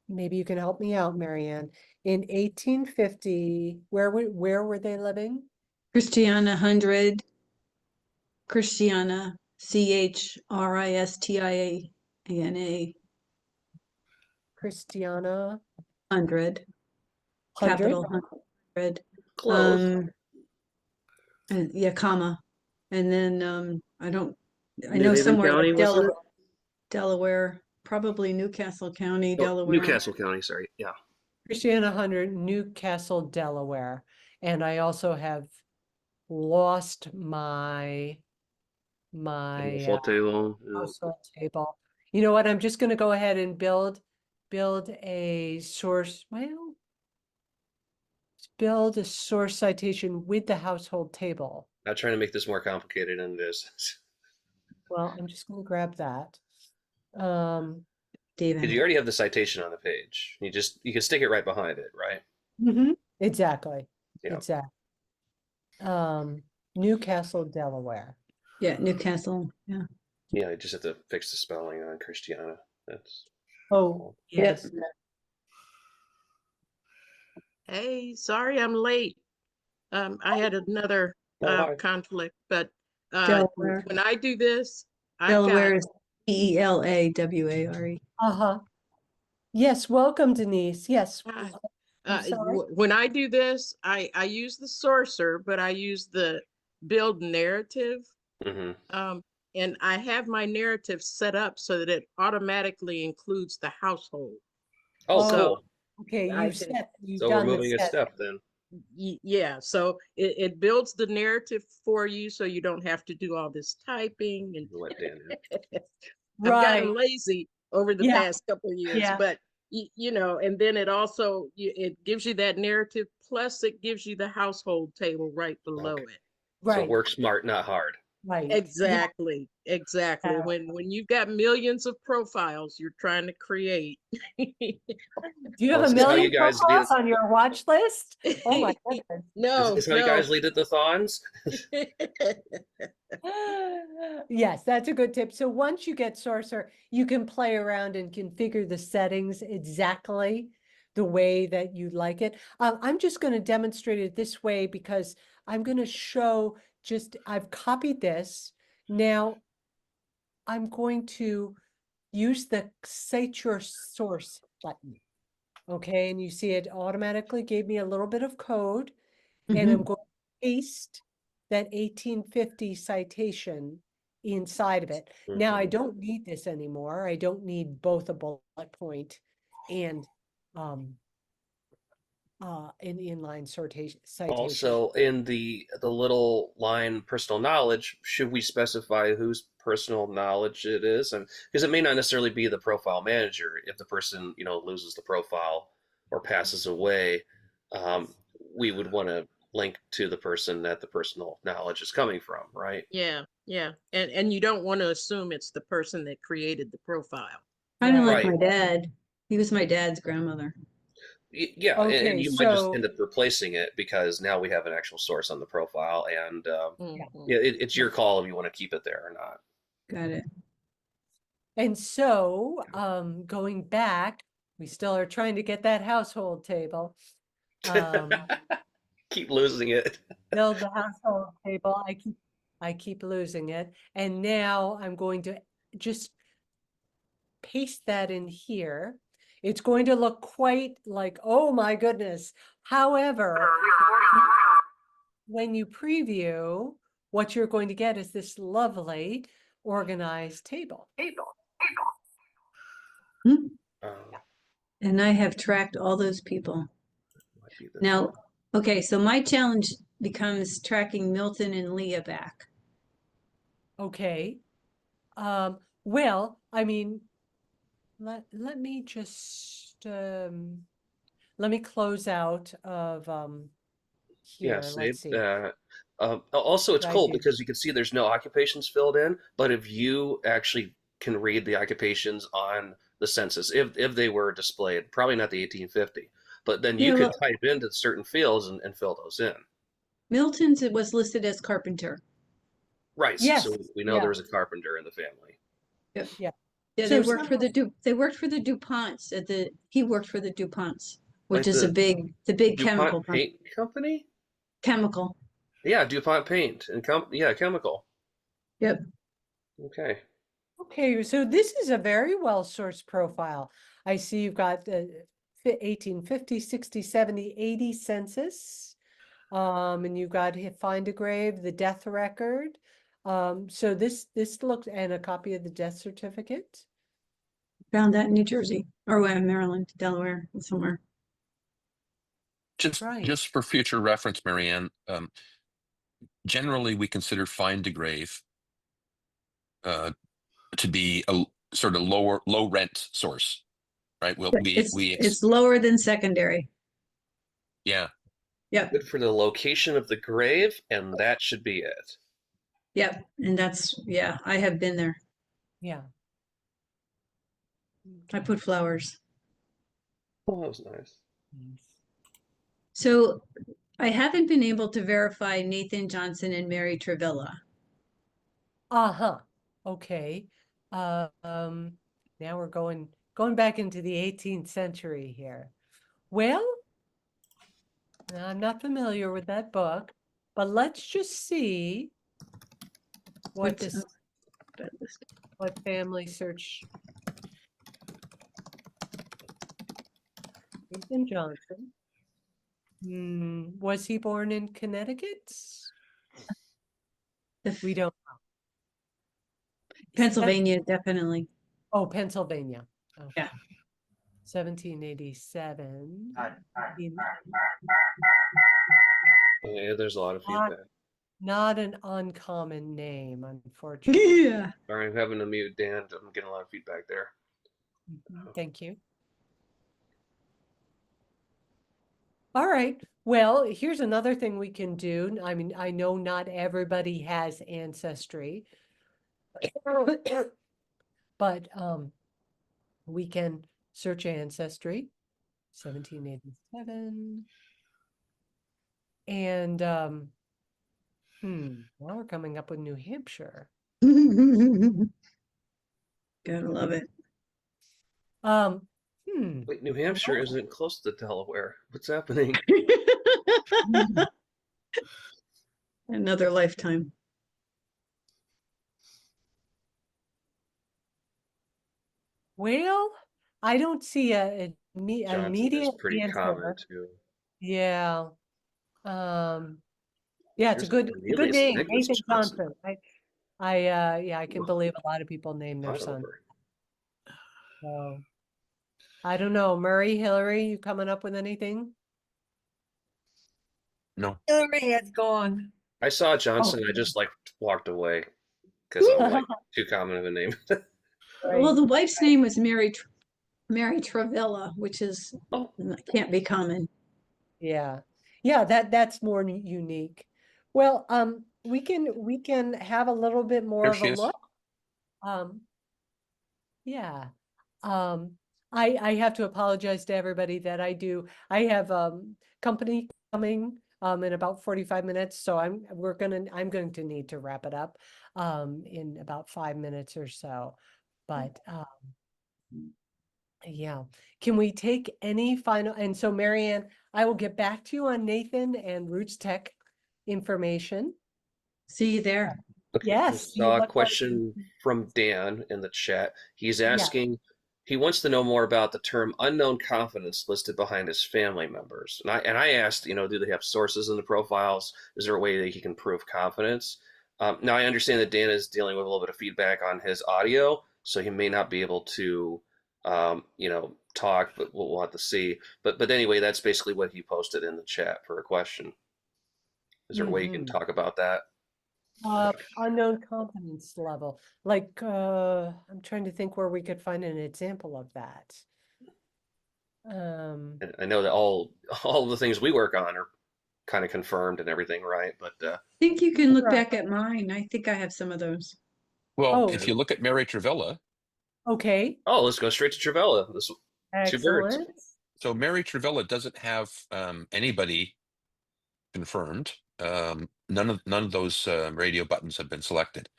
maybe you can help me out, Marianne. In 1850, where were they living? Christiana 100, Christiana, Christiana, Christiana 100, 100. capital 100. Close. Yeah, comma. And then I New know Haven somewhere County, like wasn't it? Delaware, probably Newcastle County, Oh, Delaware. Newcastle County, sorry. Yeah. Christiana 100, Newcastle, Delaware. And I also have lost my Full table. household table. You know what? I'm just going to go ahead and build a source. Well, build a source citation with the household table. Not trying to make this more complicated than it is. Well, I'm just going to grab that. Because David. you already have the citation on the page. You can stick it right behind it, right? Exactly. Yeah. Exactly. Newcastle, Delaware. Yeah, Newcastle. Yeah. Yeah, you just have to fix the spelling on Christiana. That's Oh, yes. Hey, sorry I'm late. I had another conflict, but Delaware. when I do this, Delaware is Delaware. Yes, welcome, Denise. Yes. When I do this, I use the sourcer, but I use the build narrative. And I have my narrative set up so that it automatically includes the household. Oh, cool. Okay, so we're moving a step then. Yeah, so it builds the narrative for you so you don't have to do all this typing. And I've gotten lazy over the past couple of years, but you know, and then it also it gives you that narrative, plus it gives you the household table right below it. Right. So work smart, not hard. Right. Exactly. Exactly. When you've got millions of profiles you're trying to create. Do you have a million profiles on your watch list? Oh my goodness. No. Is how you guys lead at the thons? Yes, that's a good tip. So once you get Sourcer, you can play around and configure the settings exactly the way that you like it. I'm just going to demonstrate it this way because I'm going to show I've copied this. Now I'm going to use the Cite Your Source button. Okay, and you see it automatically gave me a little bit of code, and I'm going to paste that 1850 citation inside of it. Now I don't need this anymore. I don't need both a bullet point and an inline citation. Also, in the little line personal knowledge, should we specify whose personal knowledge it is? And because it may not necessarily be the profile manager. If the person, you know, loses the profile or passes away, we would want to link to the person that the personal knowledge is coming from, right? Yeah, yeah. And you don't want to assume it's the person that created the profile. Kind of like my dad. He was my dad's grandmother. Yeah, Okay, and you might just end up replacing it because now we have an actual source on the profile, and it's your call if you want to keep it there or not. Got it. And so, going back, we still are trying to get that household table. Keep losing it. Build the household table. I keep losing it, and now I'm going to just paste that in here. It's going to look quite like, oh my goodness. However, when you preview, what you're going to get is this lovely organized table. And I have tracked all those people. Now, okay, so my challenge becomes tracking Milton and Leah back. Okay. Well, I mean, let me just let me close out of here. Let's see. Also, it's cool because you can see there's no occupations filled in, but if you actually can read the occupations on the census, if they were displayed, probably not the 1850, but then you could type into certain fields and fill those in. Milton's was listed as carpenter. Right. Yes. So we know there was a carpenter in the family. Yep. Yeah. Yeah, So they worked for the DuPonts he worked for the DuPonts, which Like is the big DuPont chemical paint company? chemical. Yeah, DuPont paint and chemical. Yep. Okay. Okay, so this is a very well-sourced profile. I see you've got 1850, 60, 70, 80 census. And you've got find a grave, the death record. So this looks, and a copy of the death certificate. Found that in New Jersey or Maryland, Delaware, somewhere. Just for future reference, Marianne, generally we consider find a grave to be a sort of low rent source, right? Well, it's lower than secondary. Yeah. Yep. Good for the location of the grave, and that should be it. Yep. And that's, yeah, I have been there. Yeah. I put flowers. Oh, that was nice. So I haven't been able to verify Nathan Johnson and Mary Travilla. Uh-huh. Okay. Now we're going back into the 18th century here. Well, I'm not familiar with that book, but let's just see what family search. Nathan Johnson. Was he born in Connecticut? We don't know. Pennsylvania, definitely. Oh, Pennsylvania. Okay. Yeah. 1787. Yeah, there's a lot of feedback. Not an uncommon name, unfortunately. Yeah. Sorry, I'm having to mute Dan. I'm getting a lot of feedback there. Thank you. All right. Well, here's another thing we can do. I mean, I know not everybody has Ancestry, but we can search Ancestry, 1787. And now we're coming up with New Hampshire. Gotta love it. Wait, New Hampshire isn't close to Delaware. What's happening? Another lifetime. Well, I don't see an Johnson immediate is pretty answer. common too. Yeah. Yeah, it's a good Cornelius name, Nicholas Nathan Johnson. Johnson. I can believe a lot of people name their son. Hanover. So I don't know. Murray, Hillary, you coming up with anything? No. Hillary has gone. I saw Johnson. I just walked away because I'm like too common of a name. Well, the wife's name was Mary Travilla, which is can't be common. Yeah. Yeah, that's more unique. Well, we can have a little bit more of a look. Yeah. I have to apologize to everybody that I have company coming in about 45 minutes, so I'm going to need to wrap it up in about 5 minutes or so. But yeah, can we take any final? And so Marianne, I will get back to you on Nathan and Roots Tech information. See you there. Okay, Yes. I saw a question from Dan in the chat. He's asking, he wants to know more about the term unknown confidence listed behind his family members. And I asked, do they have sources in the profiles? Is there a way that he can prove confidence? Now I understand that Dan is dealing with a little bit of feedback on his audio, so he may not be able to, talk, but we'll have to see. But anyway, that's basically what he posted in the chat for a question. Is there a way you can talk about that? Unknown confidence level. Like, I'm trying to think where we could find an example of that. I know that all the things we work on are kind of confirmed and everything, right? But I think you can look back at mine. I think I have some of those. Well, if you look at Mary Travilla. Okay. Oh, let's go straight to Travilla. Two birds. So Mary Travilla doesn't have anybody confirmed. none of those radio buttons have been selected.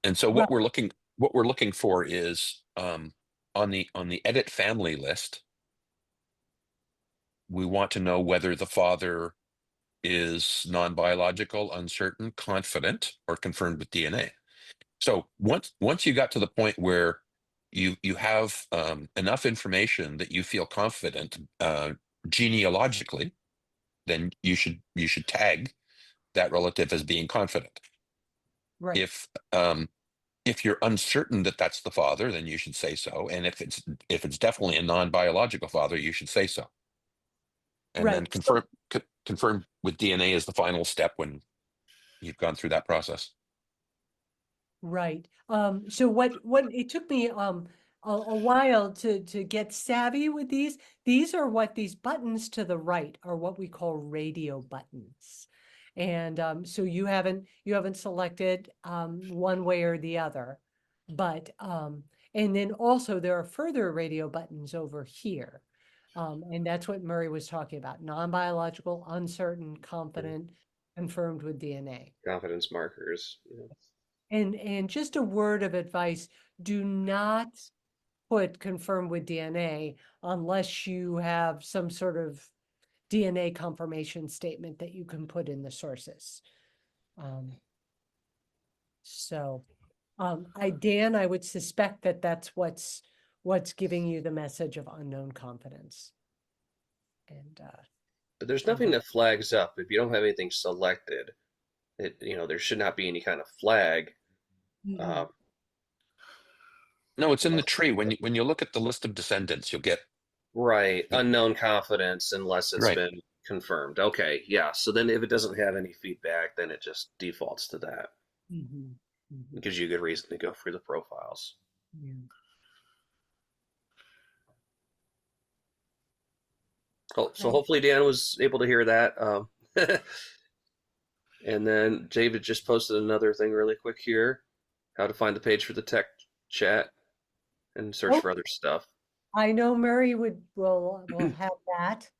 And so what we're looking for is on the edit family list, we want to know whether the father is non-biological, uncertain, confident, or confirmed with DNA. So once you got to the point where you have enough information that you feel confident genealogically, then you should tag that relative as being confident. Right. If you're uncertain that that's the father, then you should say so. And if it's definitely a non-biological father, you should say so. And then confirm with DNA is the final step when you've gone through that process. Right. So what it took me a while to get savvy with these. These are what these buttons to the right are what we call radio buttons. And so you haven't selected one way or the other. But and then also there are further radio buttons over here. And that's what Murray was talking about. Non-biological, uncertain, confident, confirmed with DNA. Confidence markers. Yeah. And just a word of advice, do not put confirmed with DNA unless you have some sort of DNA confirmation statement that you can put in the sources. Dan, I would suspect that that's what's giving you the message of unknown confidence. And but there's nothing that flags up if you don't have anything selected. There should not be any kind of flag. Mm-hmm. No, it's in the tree. When you look at the list of descendants, you'll get unknown confidence unless it's been confirmed. Okay, yeah. So then if it doesn't have any feedback, then it just defaults to that. Mm-hmm. Mm-hmm. It gives you a good reason to go through the profiles. Yeah. Oh, so hopefully Dan was able to hear that. And then David just posted another thing really quick here. How to find the page for the tech chat and search for other stuff. I know Murray will have that.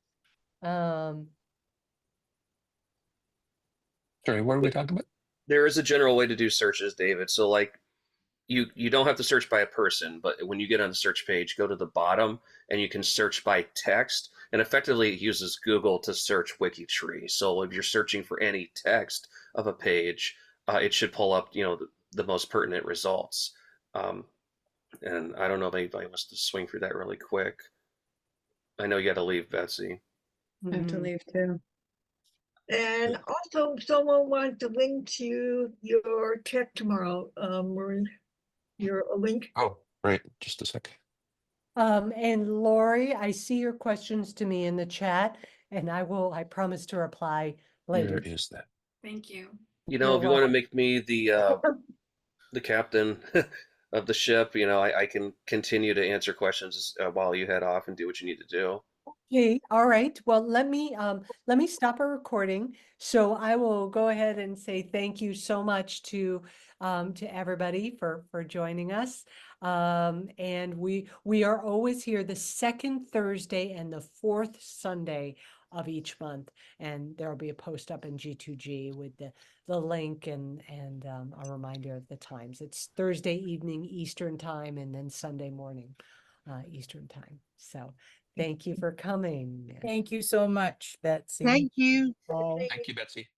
Sorry, what are we talking about? There is a general way to do searches, David. So like you don't have to search by a person, but when you get on the search page, go to the bottom and you can search by text. And effectively it uses Google to search WikiTree. So if you're searching for any text of a page, it should pull up, the most pertinent results. And I don't know if anybody wants to swing through that really quick. I know you got to leave, Betsy. I have to leave too. And also, someone wants to link to your tech tomorrow, Marie. Your link. Oh, right. Just a second. And Lori, I see your questions to me in the chat, and I promise to reply later. Where is that? Thank you. If you want to make me the captain of the ship, I can continue to answer questions while you head off and do what you need to do. Okay, all right. Well, let me stop our recording. So I will go ahead and say thank you so much to everybody for joining us. And we are always here the second Thursday and the fourth Sunday of each month, and there will be a post up in G2G with the link and a reminder of the times. It's Thursday evening Eastern time and then Sunday morning Eastern time. So thank you for coming. Thank you so much, Betsy. Thank you. Thank you, Betsy.